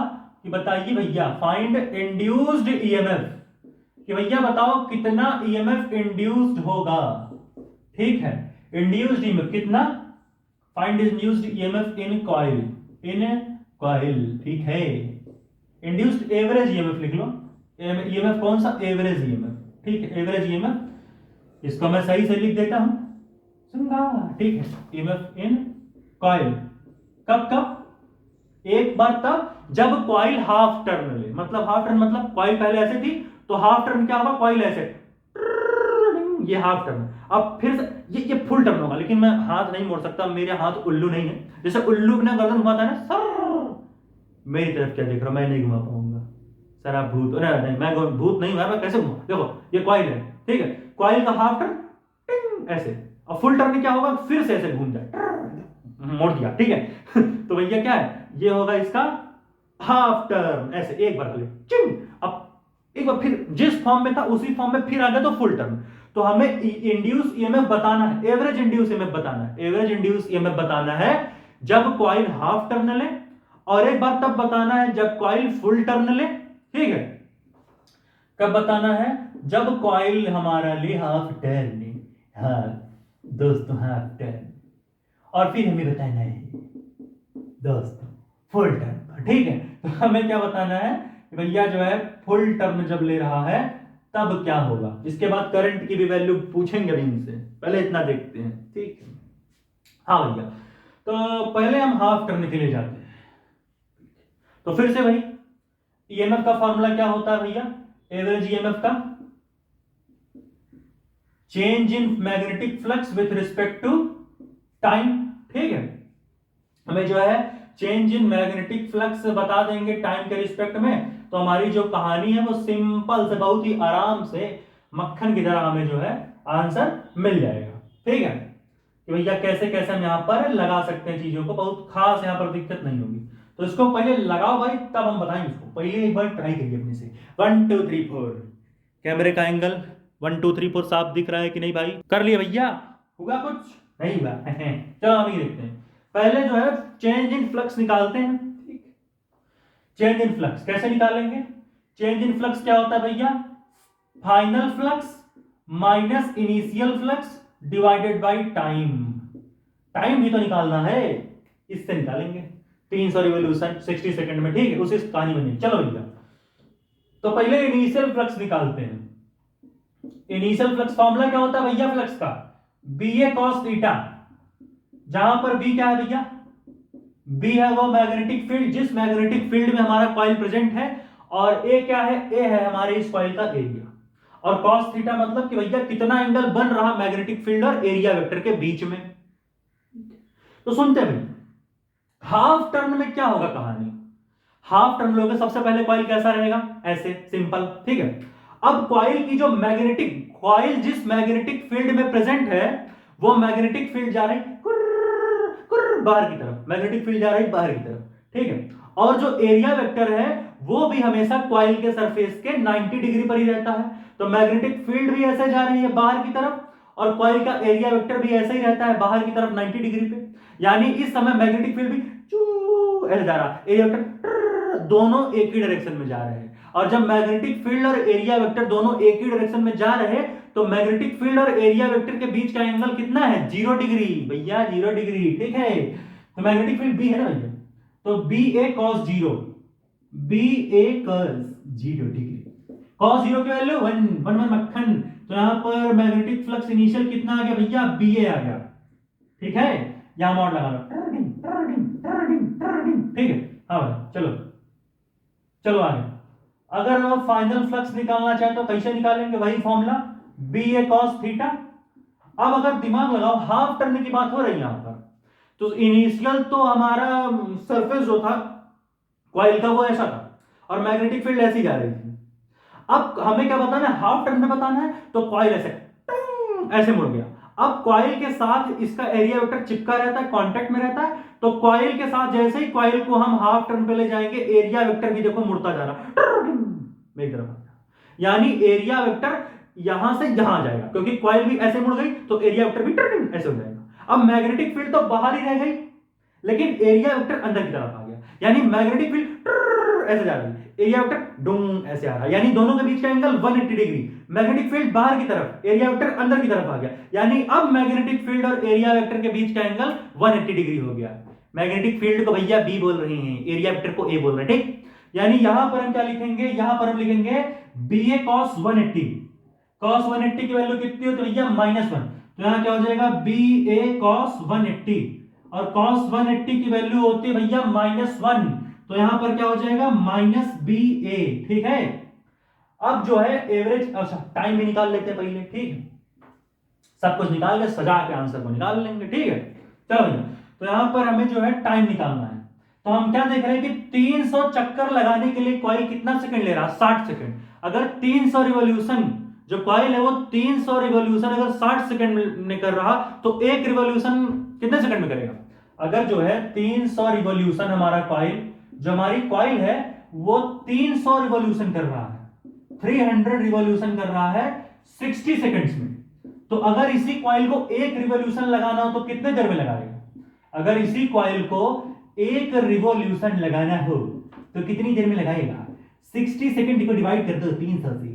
कि बताइए भैया फाइंड इंड्यूस्ड ईएमएफ, कि भैया बताओ कितना ईएमएफ इंड्यूस्ड होगा, ठीक है। इंड्यूस्ड ईएमएफ कितना, find induced EMF in coil, ठीक है। इंड्यूस्ड एवरेज ईएमएफ लिख लो, ईएमएफ कौन सा, एवरेज ईएमएफ, ठीक है, एवरेज ईएमएफ, इसको मैं सही से लिख देता हूं, समझा, ठीक है। ईएमएफ इन कॉइल कब कब, एक बार तब जब कॉइल हाफ टर्न ले, मतलब हाफ टर्न मतलब कॉइल पहले ऐसे थी तो हाफ टर्न क्या होगा, कॉइल ऐसे, ये हाफ टर्न, अब फिर से ये फुल टर्न होगा, लेकिन मैं हाथ नहीं मोड़ सकता, मेरे हाथ उल्लू नहीं है, जैसे उल्लू ने गर्दन घुमाता है ना, मेरी तरफ क्या देख रहा हूं, मैं नहीं घुमा पाऊंगा सर, आप भूत, नहीं मैं भूत नहीं हुआ, मैं कैसे घुमा, देखो ये कॉइल है, ठीक है, कॉइल का हाफ टर्न ऐसे, और फुल टर्न क्या होगा, फिर से ऐसे घूम जाए, मोड़ दिया, ठीक है। तो भैया क्या है, ये होगा इसका हाफ टर्न, ऐसे एक बार चिंग, अब एक बार फिर जिस फॉर्म में था उसी फॉर्म में फिर आ गया तो फुल टर्न। तो हमें इंड्यूस ईएमएफ बताना है, एवरेज इंड्यूस ईएमएफ बताना है, एवरेज इंड्यूस ईएमएफ बताना है जब कॉइल हाफ टर्न ले, और एक बार तब बताना है जब कॉइल फुल टर्न ले, ठीक है। कब बताना है, जब कॉइल हमारा ले हाफ टर्न, हाँ दोस्तों हाफ टर्न, और फिर हमें बताना है दोस्तों फुल टर्न, ठीक है। तो हमें क्या बताना है भैया, जो है फुल टर्न जब ले रहा है तब क्या होगा, इसके बाद करंट की भी वैल्यू पूछेंगे अभी इनसे, पहले इतना देखते हैं, ठीक है। हाँ भैया, तो पहले हम हाफ टर्न के लिए जाते हैं, तो फिर से भाई ईएमएफ का फॉर्मूला क्या होता है भैया, एवरेज ईएमएफ का change in magnetic flux with respect to time, ठीक है। हमें जो है चेंज इन मैग्नेटिक फ्लक्स बता देंगे टाइम के रिस्पेक्ट में, तो हमारी जो कहानी है वो सिंपल से, बहुत ही आराम से मक्खन की तरह हमें जो है आंसर मिल जाएगा, ठीक है। कि भैया कैसे कैसे हम यहां पर लगा सकते हैं चीजों को, बहुत खास यहां पर दिक्कत नहीं होगी। तो इसको पहले लगाओ भाई, तब हम बताएंगे इसको, पहले एक बार ट्राई करिए अपने से। 1 2 3 4, कैमरे का एंगल 1 2 3 4 साफ दिख रहा है कि नहीं भाई, कर लिए भैया, हुआ कुछ नहीं हुआ। चलो अभी देखते हैं, पहले जो है चेंज इन फ्लक्स निकालते हैं, ठीक। चेंज इन फ्लक्स कैसे निकालेंगे, चेंज इन फ्लक्स क्या होता है भैया, final flux minus initial flux divided by time, time भी तो निकालना है, इससे निकालेंगे 300 रिवॉल्यूशन 60 सेकंड में, ठीक है, उसी कहानी बनी। चलो भैया, तो पहले इनिशियल फ्लक्स निकालते हैं। इनिशियल फ्लक्स फॉर्मूला क्या होता है भैया फ्लक्स का, बी ए कॉस थीटा, जहां पर बी क्या है भैया, बी है वो मैग्नेटिक फील्ड, जिस मैग्नेटिक फील्ड में हमारा कॉइल प्रेजेंट है, और ए क्या है, ए है हमारे इस कॉइल का एरिया, और कॉस थीटा मतलब कि भैया कितना एंगल बन रहा मैग्नेटिक फील्ड और एरिया वेक्टर के बीच में। तो सुनते हैं भाई, हाफ टर्न में क्या होगा कहानी, हाफ टर्न लोगे सबसे पहले कॉइल कैसा रहेगा, ऐसे सिंपल, ठीक है। अब कॉइल की जो मैग्नेटिक, कॉइल जिस मैग्नेटिक फील्ड में प्रेजेंट है वो मैग्नेटिक फील्ड जा रही बाहर की तरफ, मैग्नेटिक फील्ड जा रही बाहर की तरफ, ठीक है। और जो एरिया वेक्टर है वो भी हमेशा कॉइल के सरफेस के 90 डिग्री पर ही रहता है, तो मैग्नेटिक फील्ड भी ऐसे जा रही है बाहर की तरफ, और कॉइल का एरिया वेक्टर भी ऐसे ही रहता है बाहर की तरफ 90 डिग्री पे, यानी इस समय मैग्नेटिक फील्ड भी ऐसे जा रहा है, एरिया वेक्टर दोनों एक ही डायरेक्शन में जा रहे हैं, और जब मैग्नेटिक फील्ड और एरिया वेक्टर दोनों एक ही डायरेक्शन में जा रहे हैं तो मैग्नेटिक फील्ड और एरिया वेक्टर के बीच का एंगल कितना है, 0 डिग्री भैया, 0 डिग्री, ठीक है। तो मैग्नेटिक फील्ड बी है ना भैया, तो बी ए कॉस 0, बी ए कॉस 0 डिग्री, कॉस 0 की वैल्यू 1 1 1 मक्खन, तो यहां पर मैग्नेटिक फ्लक्स इनिशियल कितना आ गया भैया, बी ए आ गया, ठीक है। यहां मॉड लगा लो, ठीक है। हाँ भाई चलो चलो आगे, अगर हम फाइनल फ्लक्स निकालना चाहे तो कैसे निकालेंगे, वही फॉर्मूला बी ए कॉस थीटा। अब अगर दिमाग लगाओ, हाफ टर्न की बात हो रही है यहां पर, तो इनिशियल तो हमारा सरफेस जो था कॉइल का वो ऐसा था, और मैग्नेटिक फील्ड ऐसी जा रही थी। अब हमें क्या बताना है, हाफ टर्न में बताना है, तो कॉइल ऐसे मुड़ गया। अब कॉइल के साथ इसका एरिया वेक्टर चिपका रहता है, कांटेक्ट में रहता है, तो कॉइल के साथ जैसे ही कॉइल को हम हाफ टर्न पे ले जाएंगे, एरिया वेक्टर भी देखो मुड़ता जा रहा मेरी तरफ, यानी एरिया वेक्टर यहां से यहां जाएगा, क्योंकि कॉइल भी ऐसे मुड़ गई तो एरिया वेक्टर भी ऐसे हो जाएगा। अब मैग्नेटिक फील्ड तो बाहर ही रह गई, लेकिन एरिया वेक्टर अंदर की तरफ आ गया, यानी मैग्नेटिक फील्ड ऐसे जा रहा है, एरिया वेक्टर डूम ऐसे आ रहा है, यानी दोनों के बीच का एंगल 180 डिग्री। मैग्नेटिक फील्ड बाहर की तरफ, एरिया वेक्टर अंदर की तरफ आ गया, यानी अब मैग्नेटिक फील्ड और एरिया वेक्टर के बीच का एंगल 180 डिग्री हो गया। मैग्नेटिक फील्ड को भैया बी बोल रहे हैं, एरिया वेक्टर को ए बोल रहे हैं, ठीक। यानी यहां पर हम क्या लिखेंगे, यहां पर हम लिखेंगे बी ए कॉस 180। कॉस 180 की वैल्यू कितनी होती है भैया, -1। तो यहां क्या हो जाएगा, बी ए कॉस 180, और cos 180 की वैल्यू होती है भैया -1, तो यहां पर क्या हो जाएगा, -BA, ठीक है। अब जो है एवरेज, अच्छा टाइम भी निकाल लेते हैं पहले, ठीक है, सब कुछ निकाल के सजा के आंसर को निकाल लेंगे, ठीक है। चलो भैया, तो यहां पर हमें जो है टाइम निकालना है, तो हम क्या देख रहे हैं कि 300 चक्कर लगाने के लिए कॉइल कितना सेकंड ले रहा है, 60 सेकंड। अगर 300 रिवॉल्यूशन, जो कॉइल है वो 300 रिवॉल्यूशन अगर 60 सेकंड में कर रहा, तो एक रिवॉल्यूशन कितने सेकंड में करेगा। अगर जो है 300 रिवॉल्यूशन हमारा कॉइल, जो हमारी कॉइल है वो 300 रिवॉल्यूशन कर रहा है, 300 रिवॉल्यूशन कर रहा है 60 सेकंड्स में, तो अगर इसी कॉइल को एक रिवॉल्यूशन लगाना हो तो कितने देर में लगाएगा। अगर इसी कॉइल को एक रिवॉल्यूशन लगाना हो तो कितनी देर में लगाएगा, 60 सेकंड को डिवाइड कर दो 300 से,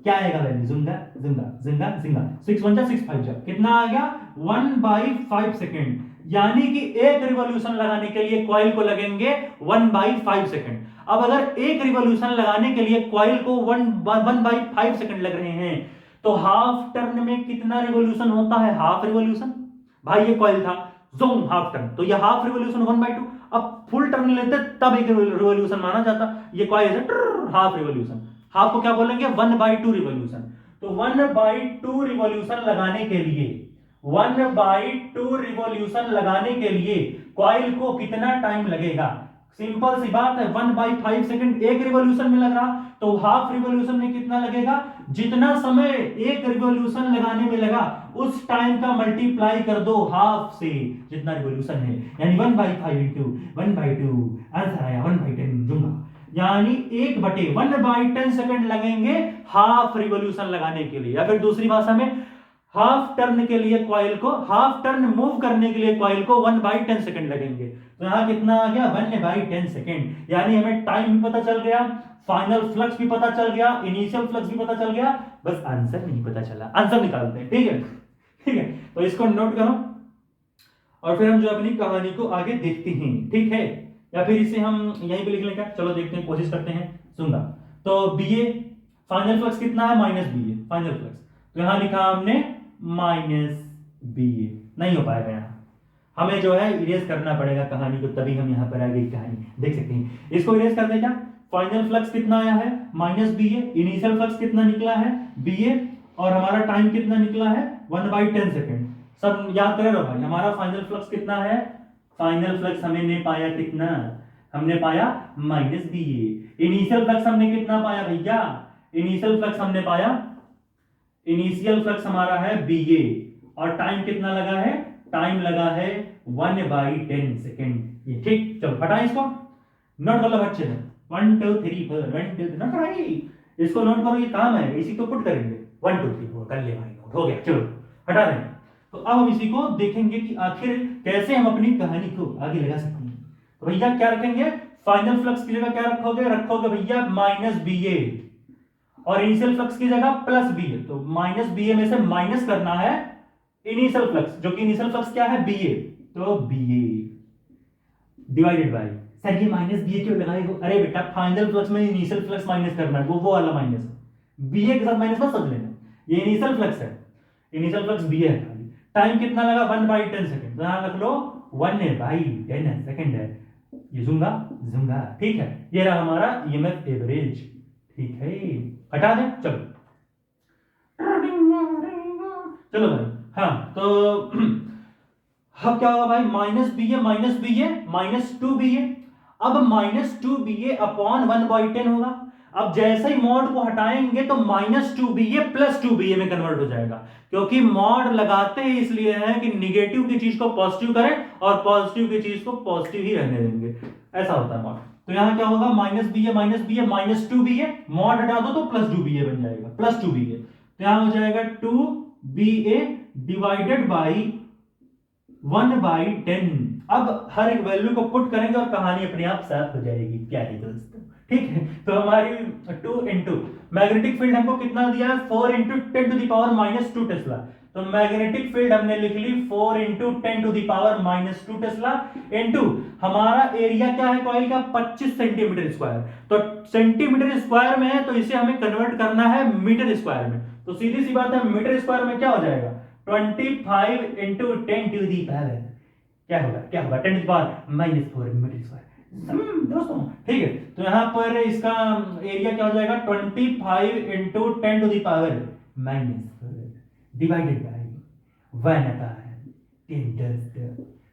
क्या आएगा वैल्यू, जुंगा जुंगा जुंगा जुंगा, 6 1 6 5 जा, कितना आ गया 1/5 सेकंड। यानी कि एक रिवॉल्यूशन लगाने के लिए कॉइल को लगेंगे 1/5 सेकंड। अब अगर एक रिवॉल्यूशन लगाने के लिए कॉइल को 1/5 सेकंड लग रहे हैं, तो हाफ टर्न में कितना रिवॉल्यूशन होता है, हाफ रिवॉल्यूशन। भाई ये कॉइल था जोन हाफ टर्न, तो ये हाफ रिवॉल्यूशन 1/2। अब फुल टर्न लेते तब एक रिवॉल्यूशन माना जाता, ये कॉइल है हाफ रिवॉल्यूशन, हाफ को क्या बोलेंगे 1/2 रिवॉल्यूशन। तो 1/2 रिवॉल्यूशन लगाने के लिए, 1/2 रिवॉल्यूशन लगाने के लिए कॉइल को कितना टाइम लगेगा, सिंपल सी बात है, 1/5 सेकंड एक रिवॉल्यूशन में लग रहा, तो हाफ रिवॉल्यूशन में कितना लगेगा, जितना समय एक रिवॉल्यूशन लगाने में लगा उस टाइम का मल्टीप्लाई कर दो हाफ से, जितना रिवॉल्यूशन है, यानी 1/5 इंटू 1/2, आंसर आया 1/10 दूंगा, यानी 1/10 सेकंड लगेंगे हाफ रिवॉल्यूशन लगाने के लिए। या फिर दूसरी भाषा में हाफ टर्न के लिए कॉइल को, हाफ टर्न मूव करने के लिए कॉइल को 1/10 सेकंड लगेंगे। तो यहां कितना आ गया 1/10 सेकंड, यानी हमें टाइम भी पता चल गया, फाइनल फ्लक्स भी पता चल गया, इनिशियल फ्लक्स भी पता चल गया, बस आंसर नहीं पता चला। आंसर निकालते हैं, ठीक है, ठीक है। तो इसको नोट करो और फिर हम जो अपनी कहानी को आगे देखते हैं, ठीक है, या फिर इसे हम यहीं पे लिख लें क्या, चलो देखते हैं, कोशिश करते हैं। सुनना, तो BA फाइनल फ्लक्स कितना है, -BA फाइनल फ्लक्स, तो यहां लिखा हमने -BA, नहीं हो पाएगा यहां, हमें जो है इरेज करना पड़ेगा कहानी को, तभी हम यहां पर आगे कहानी देख सकते हैं। इसको इरेज कर दें क्या, फाइनल फ्लक्स कितना आया है -BA, इनिशियल फ्लक्स कितना निकला है BA, और हमारा टाइम कितना निकला है 1/10 सेकंड। सब याद कर लो भाई, हमारा फाइनल फ्लक्स कितना है, फाइनल फ्लक्स हमने पाया कितना, हमने पाया -BA। इनिशियल फ्लक्स हमने कितना पाया भैया, इनिशियल फ्लक्स हमने पाया, इनिशियल फ्लक्स हमारा है BA, और टाइम कितना लगा है, टाइम लगा है 1/10 सेकंड, ये ठीक। चलो हटाएं इसको, नोट कर लो बच्चे, 1 2 3 4 1 2 नोट कराइए, इसको नोट करो, ये काम है, इसी को पुट करेंगे, 1 2 3 4 कर ले भाई, नोट हो गया, चलो हटा दें। तो अब हम इसी को देखेंगे कि आखिर कैसे हम अपनी कहानी को आगे लगा सकते हैं। तो भैया क्या रखेंगे, फाइनल फ्लक्स की जगह क्या रखोगे, रखोगे भैया -BA, और इनिशियल फ्लक्स की जगह +BA। तो -BA में से माइनस करना है इनिशियल फ्लक्स, जो कि इनिशियल फ्लक्स क्या है BA, तो BA डिवाइडेड बाय, सर ये -BA क्यों लगाए हो, अरे बेटा फाइनल फ्लक्स में इनिशियल फ्लक्स माइनस करना है, वो वाला माइनस, BA के साथ माइनस मत समझ लेना, ये इनिशियल फ्लक्स है, इनिशियल फ्लक्स BA है। टाइम कितना लगा 1/10 सेकंड, तो यहां रख लो 1/10 सेकंड है, ये जूंगा जूंगा, ठीक है। ये रहा हमारा EMF एवरेज, ठीक है, हटा दें, चलो चलो भाई, हाँ तो अब क्या होगा भाई, -BA -2BA, अब -2BA अपॉन 1/10 होगा। अब जैसे ही मॉड को हटाएंगे तो -2BA + 2BA में कन्वर्ट हो जाएगा, क्योंकि मॉड लगाते ही इसलिए है कि निगेटिव की चीज को पॉजिटिव करें और पॉजिटिव की चीज को पॉजिटिव ही रहने देंगे, ऐसा होता है मॉड। तो यहां क्या होगा, -BA -2BA, मॉड हटा दो तो +2BA बन जाएगा, +2BA, तो यहां हो जाएगा 2BA डिवाइडेड बाई 1/10, अब हर एक वैल्यू को पुट करेंगे और कहानी अपने आप साफ हो जाएगी प्यारे दोस्तों, ठीक है। तो हमारी 2 इंटू मैग्नेटिक फील्ड हमको कितना दिया है, 4 into 10 to the power minus 2 tesla. तो मैग्नेटिक फील्ड हमने लिख ली 4 into 10 to the power minus 2 tesla into हमारा एरिया क्या है कॉइल का, 25 सेंटीमीटर स्क्वायर। तो सेंटीमीटर स्क्वायर में है तो इसे हमें कन्वर्ट करना है मीटर स्क्वायर में। तो सीधी सी बात है, मीटर स्क्वायर में क्या हो जाएगा, 25 इंटू 10 टू दी पावर क्या होगा 10 to the power minus 4 metre square दोस्तों, ठीक है। तो यहां पर इसका एरिया क्या हो जाएगा, 25 into 10 to the power minus 4 divided by 1/10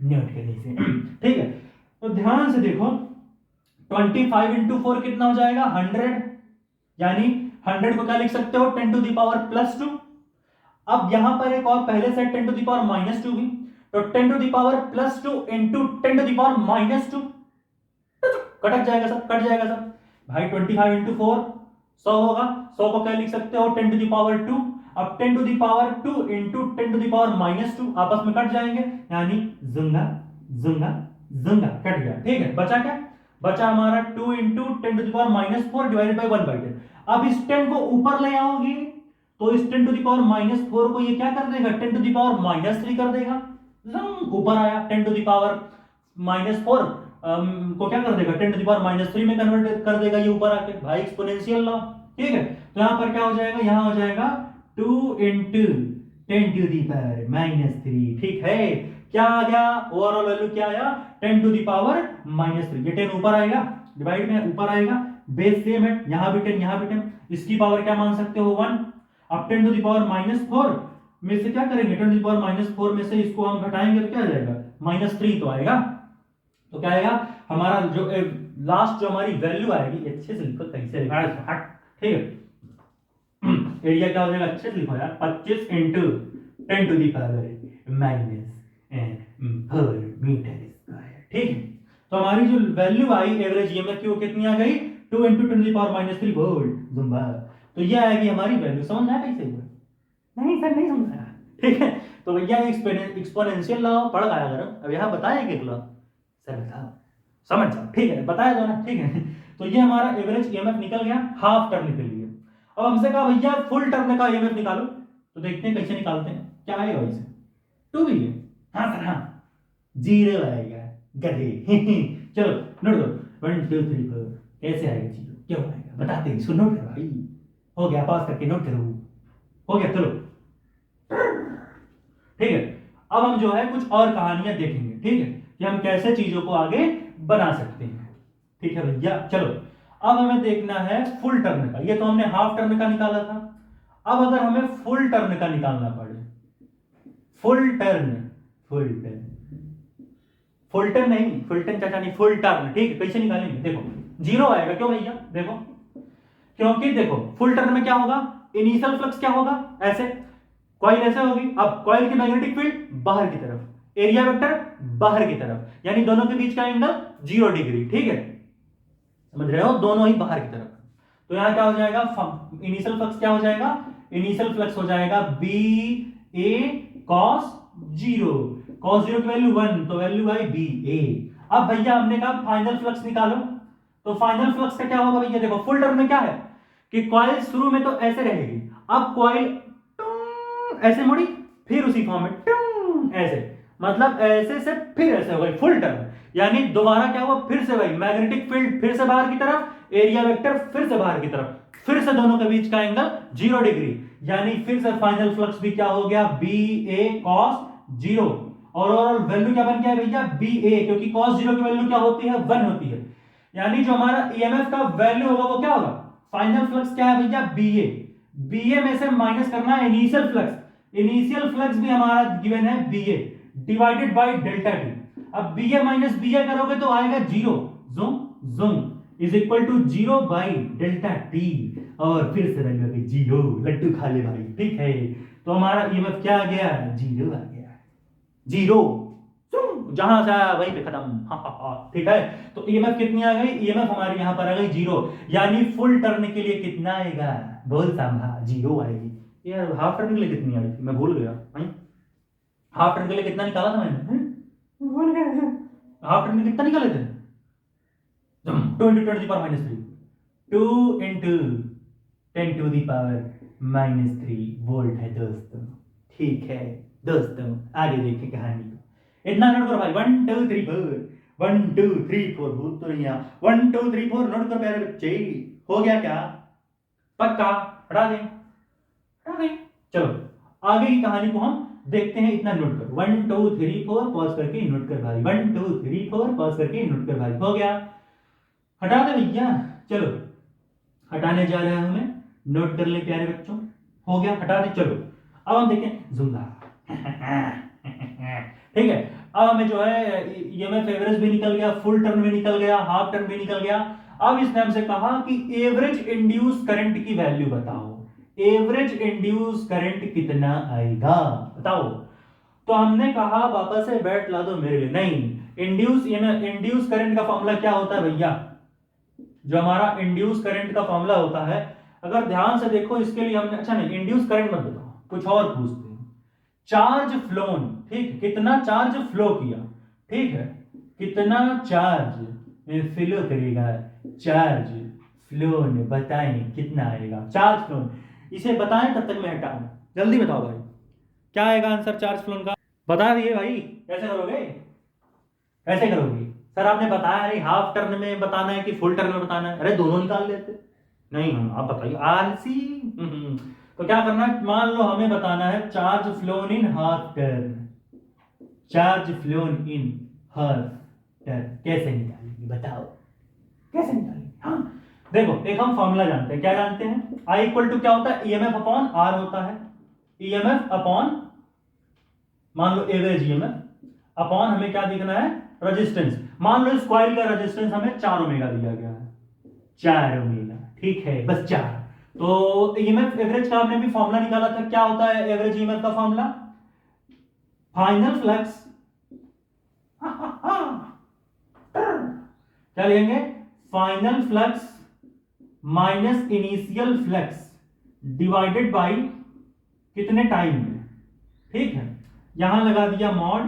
note करने से, ठीक है। तो ध्यान से देखो 25 इंटू 4 कितना हो जाएगा 100, यानी 100 को क्या लिख सकते हो 10 टू द पावर प्लस 2। अब यहां पर एक और पहले से 10 टू द पावर माइनस 2 भी, तो 10 to the power plus 2 into 10 to the power minus 2 cut जाएगा सब, कट जाएगा सब भाई। 25 इंटू 4 100 होगा, 100 को क्या लिख सकते हो 10 टू द पावर 2। अब 10 to the power 2 into 10 to the power minus 2 आपस में कट जाएंगे, यानी जुंगा जुंगा जुंगा कट गया, ठीक है। बचा क्या, बचा हमारा 2 into 10 to the power minus 4 divided by 1/10। अब इस 10 को ऊपर ले आओगे तो इस 10 टू द पावर माइनस 4 को ये क्या कर देगा 10 टू द पावर माइनस 3 कर देगा, ऊपर आया 10 टू द पावर माइनस 4 को क्या कर देगा 10 टू द पावर माइनस 3 में कन्वर्ट कर देगा ये ऊपर आके भाई, एक्सपोनेंशियल लॉ, ठीक है। तो यहां पर क्या हो जाएगा, यहां हो जाएगा 2 into 10 to the power minus 3, ठीक है। क्या आ गया, ओवरऑल वैल्यू क्या आया 10 टू द पावर माइनस 3। ये 10 ऊपर आएगा, डिवाइड में ऊपर आएगा, बेस सेम है, यहां भी 10 यहां भी 10, इसकी पावर क्या मान सकते हो 1। अब 10 टू द पावर माइनस 4 में से क्या करेंगे 10 टू द पावर माइनस 4 में से इसको हम घटाएंगे तो क्या आ जाएगा माइनस 3 तो आएगा। तो क्या आएगा हमारा जो लास्ट जो हमारी वैल्यू आएगी, अच्छे से लिखो कैसे लिखा है, ठीक है। एरिया क्या हो जाएगा अच्छे से लिखो यार, 25 into 10 to the power minus 4 metre square, ठीक है। तो हमारी जो वैल्यू आई एवरेज ईएमएफ की वो कितनी आ गई 2 into 10 to the power minus 3 volt जुम्बा। तो ये आएगी हमारी वैल्यू, समझ आया कैसे हुआ, नहीं सर नहीं समझ आया, ठीक है। तो भैया एक्सपोनेंशियल लॉ पढ़ आया करो, अब यहाँ बताया कि लॉ सर बताओ समझ जाओ, ठीक है बताया दो ना, ठीक है। तो ये हमारा एवरेज ईएमएफ निकल गया हाफ टर्न के लिए। अब हमसे कहा भैया फुल टर्न का ईएमएफ निकालो, तो देखते हैं कैसे निकालते हैं, क्या आएगा वैसे 2 भी है, हाँ सर हाँ 0 आएगा गधे चलो नोट दो 1 2 3 4 कैसे आएगा 0, क्यों आएगा बताते हैं, इसको नोट करो भाई, हो गया पास करके नोट करो, हो गया चलो, ठीक है। अब हम जो है कुछ और कहानियां देखेंगे, ठीक है, कि हम कैसे चीजों को आगे बना सकते हैं, ठीक है भैया। चलो अब हमें देखना है फुल टर्न का, ये तो हमने हाफ टर्न का निकाला था। अब अगर हमें फुल टर्न का निकालना पड़े, फुल टर्न नहीं, फुल टर्न चाचा नहीं, फुल टर्न, ठीक है। कैसे निकालेंगे, देखो 0 आएगा, क्यों भैया देखो, क्योंकि देखो फुल टर्न में क्या होगा इनिशियल फ्लक्स क्या होगा ऐसे, कॉइल ऐसे होगी, अब कॉइल की मैग्नेटिक फील्ड बाहर की तरफ, एरिया वेक्टर बाहर की तरफ, यानी दोनों के बीच का एंगल 0 डिग्री, ठीक है समझ रहे हो, दोनों ही बाहर की तरफ। तो यहां क्या हो जाएगा इनिशियल फ्लक्स क्या हो जाएगा, इनिशियल फ्लक्स हो जाएगा बी ए कॉस 0, कॉस 0 की वैल्यू 1, तो वैल्यू आई बी ए। अब भैया हमने कहा फाइनल फ्लक्स निकालो, तो फाइनल फ्लक्स का क्या होगा भैया, देखो फुल टर्न में क्या है कि कॉइल शुरू में तो ऐसे रहेगी, अब कॉइल ऐसे मुड़ी फिर उसी फॉर्म में ऐसे, मतलब ऐसे से फिर ऐसे हो गई फुल टर्न, यानी दोबारा क्या हुआ फिर से वही मैग्नेटिक फील्ड फिर से बाहर की तरफ, एरिया वेक्टर फिर से बाहर की तरफ, फिर से दोनों के बीच का एंगल 0 डिग्री, यानी फिर से फाइनल फ्लक्स भी क्या हो गया बी ए कॉस 0, और ओवरऑल वैल्यू क्या बन गया भैया बी ए, क्योंकि cos 0 की वैल्यू क्या होती है 1 होती है, यानी जो हमारा ईएमएफ का वैल्यू होगा वो क्या होगा, फाइनल फ्लक्स क्या है भैया बी ए में से माइनस करना है इनिशियल फ्लक्स, इनिशियल फ्लक्स भी हमारा गिवन है B A divided by delta T. अब B A minus B A करोगे तो आएगा 0 जोम जोम is equal to 0 by delta T, और फिर से वैल्यू आ गई 0, लड्डू खा ले भाई, ठीक है। तो हमारा ईएमएफ क्या आ गया 0 आ गया, 0 जहां से आया वहीं पे खत्म, ठीक है। तो ईएमएफ कितनी आ गई, ईएमएफ हमारी यहां पर आ गई 0, यानी फुल टर्न के लिए कितना आएगा बोल सांभा 0 आएगी। यार हाफ टर्न के लिए कितनी आई थी मैं भूल गया, हाफ टर्न के लिए कितना निकाला था मैंने भूल गया, हाफ टर्न में कितना निकाले थे? 2 × 10⁻³ 2 × 10⁻³ वोल्ट है दोस्तों। ठीक है दोस्तों, आगे देखें कहानी को। इतना नोट करो भाई, 1 2 3 4, 1 2 3 4, भूत तो नहीं यहाँ, 1 2 3 4 नोट करो प्यारे बच्चे। हो गया क्या? पक्का? हटा दें? हटा दें। चलो आगे की कहानी को हम देखते हैं। इतना नोट करो, 1 2 3 4 पॉज करके नोट कर भाई, 1 2 3 4 पॉज करके नोट कर भाई। हो गया? हटा दे भैया। चलो हटाने जा रहे हैं हमें, नोट कर ले प्यारे बच्चों। हो गया? हटा दे। चलो अब हम देखें जुमला। ठीक है, अब हमें जो है ईएमएफ एवरेज भी निकल गया, फुल टर्न भी निकल गया, हाफ टर्न भी निकल गया। अब इसने हमसे कहा कि एवरेज इंड्यूस करंट की वैल्यू बताओ। एवरेज इंड्यूस करंट कितना आएगा बताओ। तो हमने कहा वापस से बैट ला दो मेरे लिए। नहीं, इंड्यूस करंट का फॉर्मूला क्या होता है भैया? जो हमारा इंड्यूस करंट का फॉर्मूला होता है, अगर ध्यान से देखो इसके लिए हमने, अच्छा नहीं इंड्यूस करंट मत बताओ, कुछ और पूछते हैं। चार्ज फ्लोन, ठीक, कितना चार्ज फ्लो किया, ठीक है, कितना चार्ज फ्लो करेगा, चार्ज फ्लोन बताएं कितना आएगा। चार्ज फ्लोन इसे बताएं, तब तक मैं हटाऊं। जल्दी बताओ भाई, क्या आएगा आंसर चार्ज फ्लोन का? बता दिए भाई। कैसे करोगे? कैसे करोगे? सर आपने बताया नहीं हाफ टर्न में बताना है कि फुल टर्न में बताना है। अरे दोनों निकाल लेते। नहीं आप बताइए, आलसी। तो क्या करना है, मान लो हमें बताना है charge flown in half turn. Charge flown in half turn कैसे निकालेंगे बताओ, कैसे निकालेंगे? हाँ देखो, एक हम फॉर्मूला जानते हैं। क्या जानते हैं? I इक्वल टू क्या होता है? ईएमएफ अपॉन आर होता है। ईएमएफ अपॉन, मान लो एवरेज ईएमएफ अपॉन हमें क्या देखना है? रेजिस्टेंस। मान लो इस कॉइल का रेजिस्टेंस हमें 4 ओमेगा दिया गया है, 4 ओमेगा, ठीक है, बस 4। तो ईएमएफ एवरेज का हमने भी फॉर्मूला निकाला था। क्या होता है एवरेज ईएमएफ का फॉर्मूला? फाइनल फ्लक्स, क्या लिखेंगे? Final flux minus initial flux divided by कितने टाइम में, ठीक है। यहां लगा दिया मॉड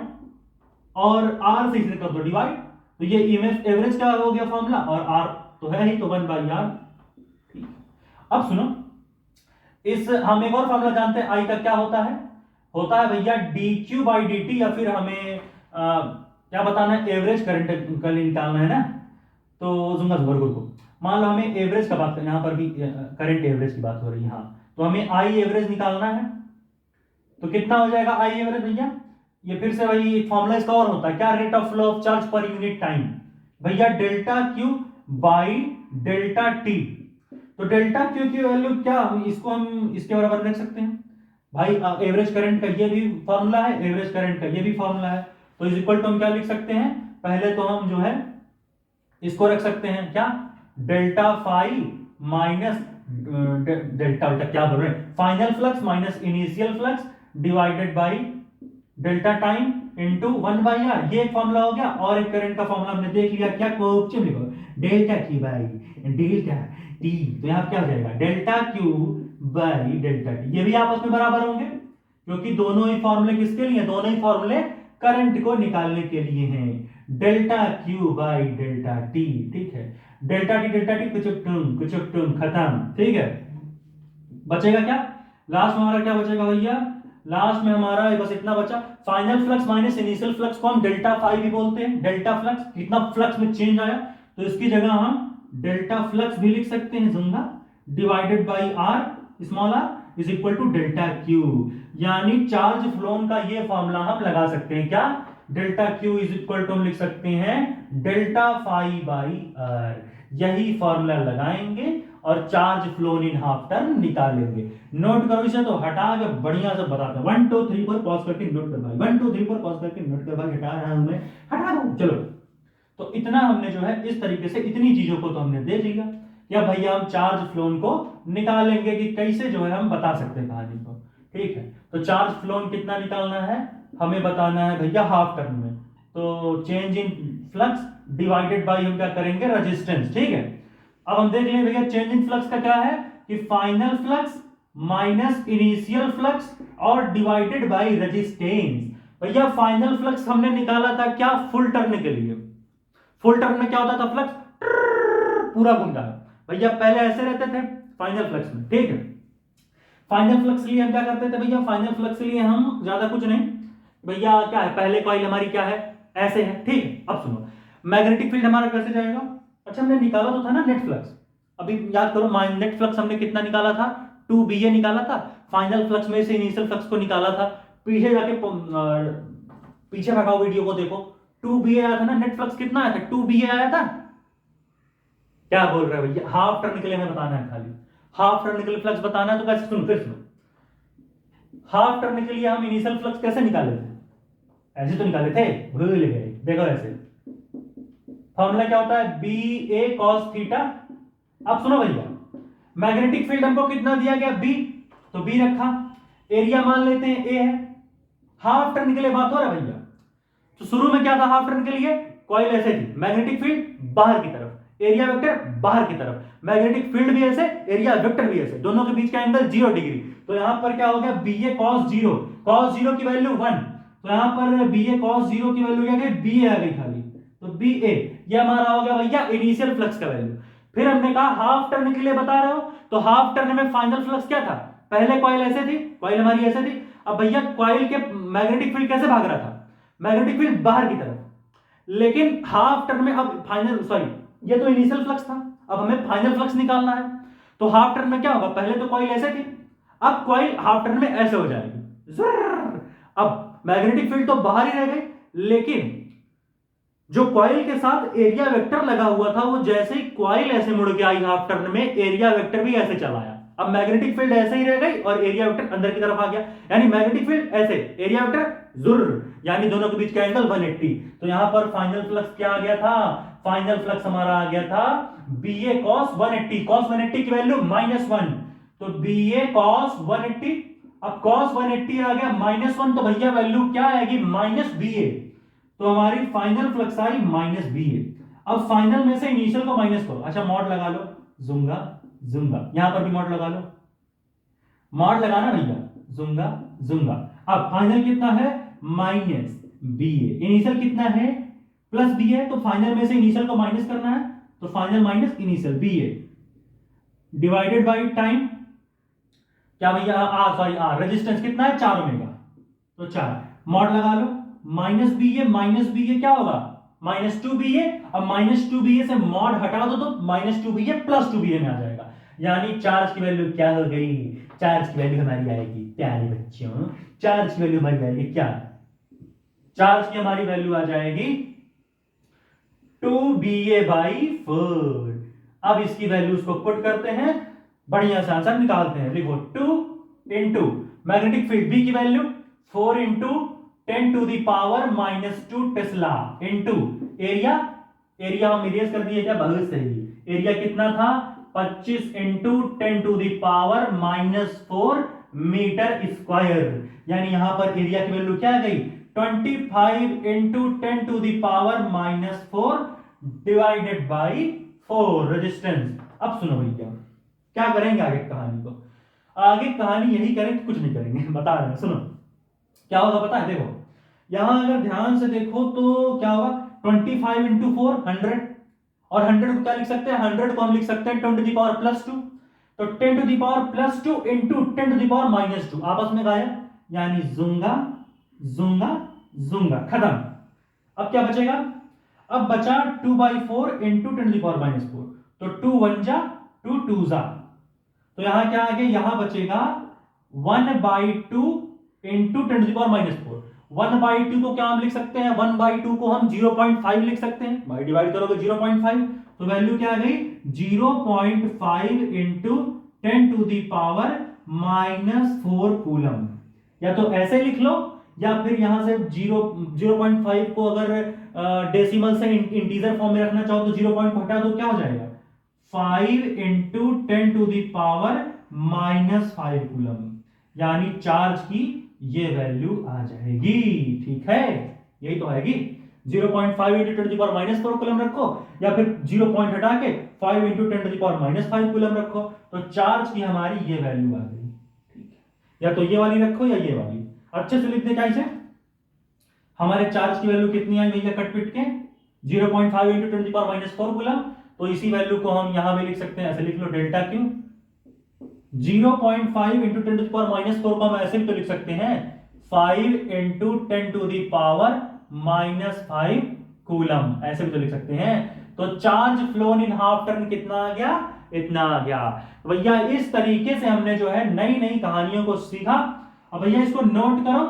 और आर से इसे कर दो डिवाइड, तो ये ईएमएफ एवरेज का हो गया फॉर्मूला, और आर तो है ही, तो 1/r। ठीक, अब सुनो, इस हम एक और फॉर्मूला जानते हैं। आई का क्या होता है? होता है भैया dq/dt, या फिर हमें क्या बताना है? एवरेज करंट का निकालना है ना। तो जुंगा जुबर को मान लो हमें एवरेज का बात करना, यहां पर भी करंट एवरेज की बात हो रही है, हाँ, तो हमें आई एवरेज निकालना है। तो कितना हो जाएगा आई एवरेज भैया? ये फिर से वही फॉर्मूला इसका और होता है, क्या? Rate of flow of charge per unit time भैया, delta Q by delta T. तो डेल्टा क्यू की वैल्यू क्या, इसको हम इसके बराबर रख सकते हैं भाई। एवरेज करंट का ये भी फॉर्मूला है, एवरेज करंट का ये भी फॉर्मूला है, तो इज इक्वल टू हम क्या लिख सकते हैं? पहले तो हम जो है इसको रख सकते हैं क्या? डेल्टा फाई माइनस डेल्टा क्या बोल रहे हैं, final flux minus initial flux divided by delta time into 1/r। ये एक फॉर्मूला हो गया। और एक करंट का फॉर्मूला हमने देख लिया, क्या? कोएफिशिएंट लिखो, delta Q by delta T. तो यहां क्या हो जाएगा? Delta Q by delta T. ये भी आपस में बराबर होंगे, क्योंकि दोनों ही फॉर्मूले किसके लिए? दोनों ही फॉर्मूले करंट को निकालने के लिए हैं। Delta Q by delta T, ठीक है। डेल्टा टी कुचुकटुम खत्म, ठीक है। बचेगा क्या लास्ट में? हमारा क्या बचेगा भैया? लास्ट में हमारा बस इतना बचा, final flux minus initial flux को हम डेल्टा फाई भी बोलते हैं। डेल्टा फ्लक्स, कितना फ्लक्स में चेंज आया, तो इसकी जगह हम डेल्टा फ्लक्स भी लिख सकते हैं जुंगा, divided by R small R is equal to delta Q. यानी चार्ज फ्लोन का ये फॉर्मूला हम लगा सकते हैं, क्या? Delta Q is equal to हम लिख सकते हैं डेल्टा फाई बाई आर। यही फॉर्मूला लगाएंगे और charge flown in half turn निकालेंगे। नोट करो इसे, तो हटा के बढ़िया से बताते हैं। 1 2 3 4 पॉज करके नोट कर भाई, 1 2 3 4 पॉज करके नोट कर भाई। हटा रहा हूं मैं, हटा दो। चलो, तो इतना हमने जो है इस तरीके से इतनी चीजों को तो हमने देख लिया। या भैया हम चार्ज फ्लोन को निकालेंगे कि कैसे जो है हम बता सकते हैं कहानी को, ठीक है। तो चार्ज फ्लोन कितना निकालना है हमें बताना है भैया हाफ टर्न में, तो change in flux divided by हम क्या करेंगे? रेजिस्टेंस, ठीक है। अब हम देख लें भैया चेंज इन फ्लक्स का क्या है कि final flux minus initial flux और डिवाइडेड बाय रेजिस्टेंस। भैया फाइनल फ्लक्स हमने निकाला था क्या? फुल टर्न के लिए। फुल टर्न में क्या होता था, फ्लक्स पूरा घूमता है भैया, पहले ऐसे रहते थे फाइनल फ्लक्स में, ठीक है। फाइनल फ्लक्स के लिए हम क्या करते थे भैया, फाइनल फ्लक्स के लिए हम ज्यादा कुछ नहीं भैया, क्या है, पहले कॉइल हमारी क्या है, ऐसे है, ठीक है। अब सुनो, मैग्नेटिक फील्ड हमारा कैसे जाएगा, अच्छा हमने निकाला तो था ना नेट फ्लक्स, अभी याद करो, नेट फ्लक्स हमने कितना निकाला था, 2ba निकाला था, फाइनल फ्लक्स में से इनिशियल फ्लक्स को निकाला था, पीछे जाके पीछे भगाओ वीडियो को देखो, 2ba आया था ना, नेट फ्लक्स कितना आया था, 2ba आया था। क्या बोल रहे हो भैया, हाफ टर्न के लिए हमें बताना है, खाली हाफ टर्न के लिए फ्लक्स बताना है, तो कैसे, सुनो फिर सुनो, हाफ टर्न के लिए हम इनिशियल फ्लक्स कैसे निकाले थे, ऐसे तो निकाले थे, भूल गए, देखो ऐसे फॉर्मूला क्या होता है, बी ए कॉस थीटा। अब सुनो भैया, मैग्नेटिक फील्ड हमको कितना दिया गया, बी, तो बी रखा, एरिया मान लेते हैं ए है, हाफ टर्न के लिए बात हो रहा है भैया, तो शुरू में क्या था हाफ टर्न के लिए, कॉइल ऐसे थी, मैग्नेटिक फील्ड बाहर की तरफ, एरिया वेक्टर बाहर की तरफ, मैग्नेटिक फील्ड भी ऐसे, एरिया वेक्टर भी ऐसे, दोनों के बीच का एंगल 0 डिग्री, तो यहां पर क्या हो गया, बी ए कॉस 0, कॉस 0 की वैल्यू 1, तो यहां पर बी ए कॉस 0 की वैल्यू क्या गई, बी ए आ गई खाली, तो बी ए ये हमारा हो गया भैया इनिशियल फ्लक्स का वैल्यू। फिर हमने कहा हाफ टर्न के लिए बता रहे हो, तो हाफ टर्न में फाइनल फ्लक्स क्या था, पहले कॉइल ऐसे थी, कॉइल हमारी ऐसे थी, अब भैया कॉइल के मैग्नेटिक फील्ड कैसे भाग रहा था, मैग्नेटिक फील्ड बाहर की तरफ, लेकिन हाफ टर्न में अब फाइनल, सॉरी ये तो इनिशियल फ्लक्स था, अब हमें फाइनल फ्लक्स निकालना है, तो हाफ टर्न में क्या होगा, पहले तो कॉइल ऐसे थी, अब कॉइल हाफ टर्न में ऐसे हो जाएगी, अब मैग्नेटिक फील्ड तो बाहर ही रह गई, लेकिन जो कॉइल के साथ एरिया वेक्टर लगा हुआ था, वो जैसे ही कॉइल ऐसे मुड़ के आई हाफ टर्न में, एरिया वेक्टर भी ऐसे चला आया, अब मैग्नेटिक फील्ड ऐसे ही रह गई और एरिया वेक्टर अंदर की तरफ आ गया, यानी मैग्नेटिक फील्ड ऐसे, एरिया वेक्टर जुर्र, यानी दोनों के बीच का एंगल 180, तो यहां पर फाइनल फ्लक्स क्या आ गया था, फाइनल फ्लक्स हमारा आ गया था बी ए कॉस 180, कॉस 180 की वैल्यू -1, तो बी ए कॉस 180, अब कॉस 180 आ गया -1, तो भैया वैल्यू क्या आएगी, -ba, तो हमारी फाइनल फ्लक्स आई -ba। अब फाइनल में से इनिशियल को माइनस करो, अच्छा मॉड लगा लो, जुंगा जुंगा, यहां पर भी मॉड लगा लो, मॉड लगाना भैया, जुंगा जुंगा, अब फाइनल कितना है, -ba, इनिशियल कितना है, +ba है, तो फाइनल में से इनिशियल को माइनस करना है, तो final minus initial ba divided by time, क्या भैया, सॉरी रेजिस्टेंस कितना है, 4 ओमेगा, तो 4, मॉड लगा लो, -ba क्या होगा, -2ba, अब -2ba से मॉड हटा दो तो -2ba + 2ba में आ जाएगा, यानी चार्ज की वैल्यू क्या हो गई, चार्ज की वैल्यू हमारी आएगी, प्यारे बच्चों चार्ज की वैल्यू हमारी आएगी क्या, चार्ज की हमारी वैल्यू आ जाएगी 2ba/4। अब इसकी वैल्यूज को पुट करते हैं, बढ़िया से आंसर निकालते हैं, लिखो 2 इंटू मैग्नेटिक फील्ड बी की value 4 into 10⁻⁻² Tesla into area, area हम इरेज कर दिए क्या, बहुत सही, एरिया कितना था 25 इंटू 10⁻⁻4 मीटर स्क्वायर, यानी यहां पर एरिया की वैल्यू क्या आ गई, 25 इंटू 10⁻⁻4 डिवाइडेड बाई 4 रेजिस्टेंस। अब सुनो भैया क्या करेंगे आगे कहानी को, आगे कहानी यही करेंगे, कुछ नहीं करेंगे, बता रहे हैं, सुनो क्या होगा पता है, देखो यहां अगर ध्यान से देखो तो क्या होगा, 25 इंटू 4 100, और 100 को क्या लिख सकते हैं, 100 को हम लिख सकते हैं 10⁻+2, तो 10⁻+2 इंटू 10⁻⁻2 आपस में गायब, यानी जुंगा जुंगा जुंगा, खत्म। अब क्या बचेगा, अब बचा 2/4 इंटू 10⁻⁻4, तो 2 1 जा 2 2 जा, तो यहां क्या आ गया, यहां बचेगा 1/2 इंटू 10⁻⁻4, 1/2 को क्या हम लिख सकते हैं, 1/2 को हम 0.5 लिख सकते हैं, भाई डिवाइड करोगे 0.5, तो वैल्यू क्या आ गई 0.5 इंटू 10⁻⁻4 कूलम, या तो ऐसे लिख लो, या फिर यहां से 0.5 को अगर डेसिमल से इंटीजर फॉर्म में रखना चाहो तो 0 पॉइंट को हटा दो, क्या हो जाएगा 5 इंटू 10⁻⁻5 कूलम, यानी चार्ज की ये वैल्यू आ जाएगी, ठीक है, यही तो आएगी, 0.5 इंटू 10⁻⁻4 कूलम रखो, या फिर 0 पॉइंट हटा के 5 इंटू 10⁻⁻5 कूलम रखो, तो चार्ज की हमारी ये वैल्यू आ गई, ठीक है, या तो ये वाली रखो या ये वाली, अच्छे से लिख दे, क्या इसे हमारे चार्ज की वैल्यू कितनी आई भैया, कट पिट के 0.5 इंटू 10⁻⁴ कूलम। तो इसी वैल्यू को हम यहां भी लिख सकते हैं, ऐसे लिख लो डेल्टा क्यू। 0.5 इंटू 10⁻⁴ को हम ऐसे भी तो लिख सकते हैं 5 इंटू 10⁻⁻⁵ कूलम, ऐसे भी तो लिख सकते हैं। तो charge flown in half turn कितना आ गया, इतना आ गया। भैया इस तरीके से हमने जो है नई नई कहानियों को सीखा। अब भैया इसको नोट करो,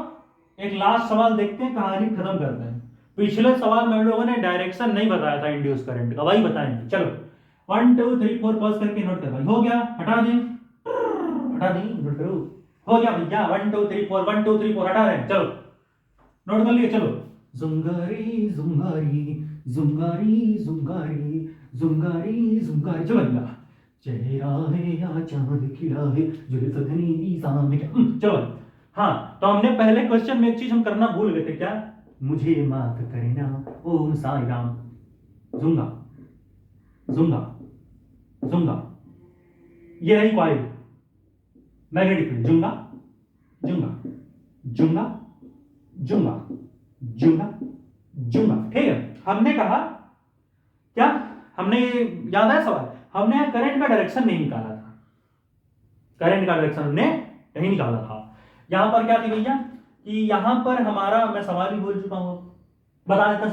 एक लास्ट सवाल देखते हैं, कहानी खत्म करते हैं। पिछले सवाल में हम लोगों ने डायरेक्शन नहीं बताया था इंड्यूस करंट का, वही बताएंगे। चलो 1 2 3 4 पॉज करके नोट कर भाई। हो गया, हटा दें, हटा दें, नोट करो। हो गया भैया, 1 2 3 4, 1 2 3 4 हटा रहे हैं। चलो नोट कर लिए। चलो जुंगारी जुंगारी जुंगारी जुंगारी जुंगारी जुंगारी, चलो भैया। चेहरा है या चांद खिला है जुल्फ घनी की सामने। चलो भाई। हाँ, तो हमने पहले क्वेश्चन में एक चीज हम करना भूल गए थे, क्या? मुझे माफ करना ओम साई राम। जुंगा जुंगा जुंगा, ये रही coil, magnetic field. Junga Junga Junga Junga Junga Junga, ठीक है। हमने कहा क्या, हमने याद है सवाल, हमने करंट का डायरेक्शन नहीं निकाला था। करंट का डायरेक्शन हमने नहीं निकाला था। यहां पर क्या थी भैया कि यहां पर हमारा, मैं सवाल ही भूल चुका हूं, बता देता।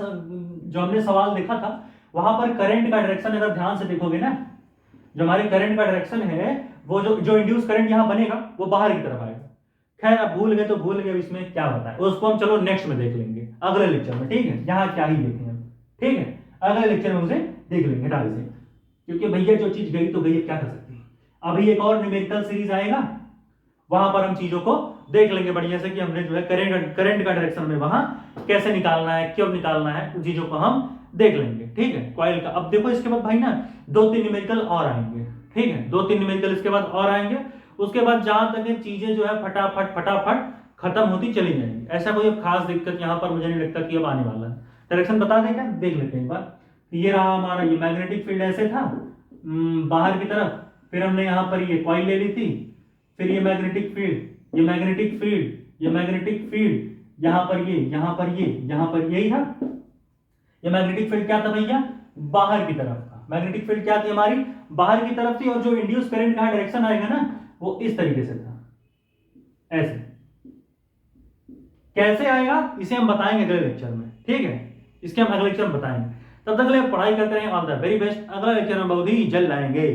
जो हमने सवाल देखा था वहां पर करंट का डायरेक्शन, अगर ध्यान से देखोगे ना, जो हमारे करंट का डायरेक्शन है वो जो इंड्यूस करंट यहां बनेगा वो बाहर की तरफ आएगा। खैर अब भूल गए तो भूल गए, इसमें क्या बताए उसको हम चलो नेक्स्ट में देख लेंगे, अगले लेक्चर में, ठीक है। यहाँ क्या ही देखें हम, ठीक है, अगले लेक्चर में उसे देख लेंगे ढाई से, क्योंकि भैया जो चीज गई तो गई, क्या कर सकते हैं। अभी एक और न्यूमेरिकल सीरीज आएगा, वहां पर हम चीजों को देख लेंगे बढ़िया से कि हमने जो है करंट का डायरेक्शन में वहां कैसे निकालना है, क्यों निकालना है, उन चीजों को हम देख लेंगे, ठीक है। कॉइल का अब देखो, इसके बाद भाई ना 2-3 न्यूमेरिकल और आएंगे, ठीक है। 2-3 न्यूमेरिकल इसके बाद और आएंगे। उसके बाद जहां तक ये चीजें जो है फटाफट फटाफट खत्म होती चली जाएंगी। ऐसा कोई खास दिक्कत यहां पर मुझे नहीं लगता कि अब आने वाला है। डायरेक्शन बता दें क्या, देख लेते हैं एक बार। ये रहा हमारा, ये मैग्नेटिक फील्ड ऐसे था बाहर की तरफ, फिर हमने यहां पर ये कॉइल ले ली थी, फिर ये मैग्नेटिक फील्ड, ये मैग्नेटिक फील्ड, ये मैग्नेटिक फील्ड, यहां पर ये, यहां पर ये, यहां पर यही था। ये मैग्नेटिक फील्ड क्या था भैया, बाहर की तरफ था। मैग्नेटिक फील्ड क्या थी हमारी, बाहर की तरफ थी। और जो इंड्यूस करंट का डायरेक्शन आएगा ना वो इस तरीके से था, ऐसे। कैसे आएगा इसे हम बताएंगे अगले लेक्चर में, ठीक है। इसके हम अगले लेक्चर में बताएंगे। तब तक के लिए पढ़ाई करते रहें, ऑल द वेरी बेस्ट। अगला लेक्चर में बहुत ही जल्द आएंगे।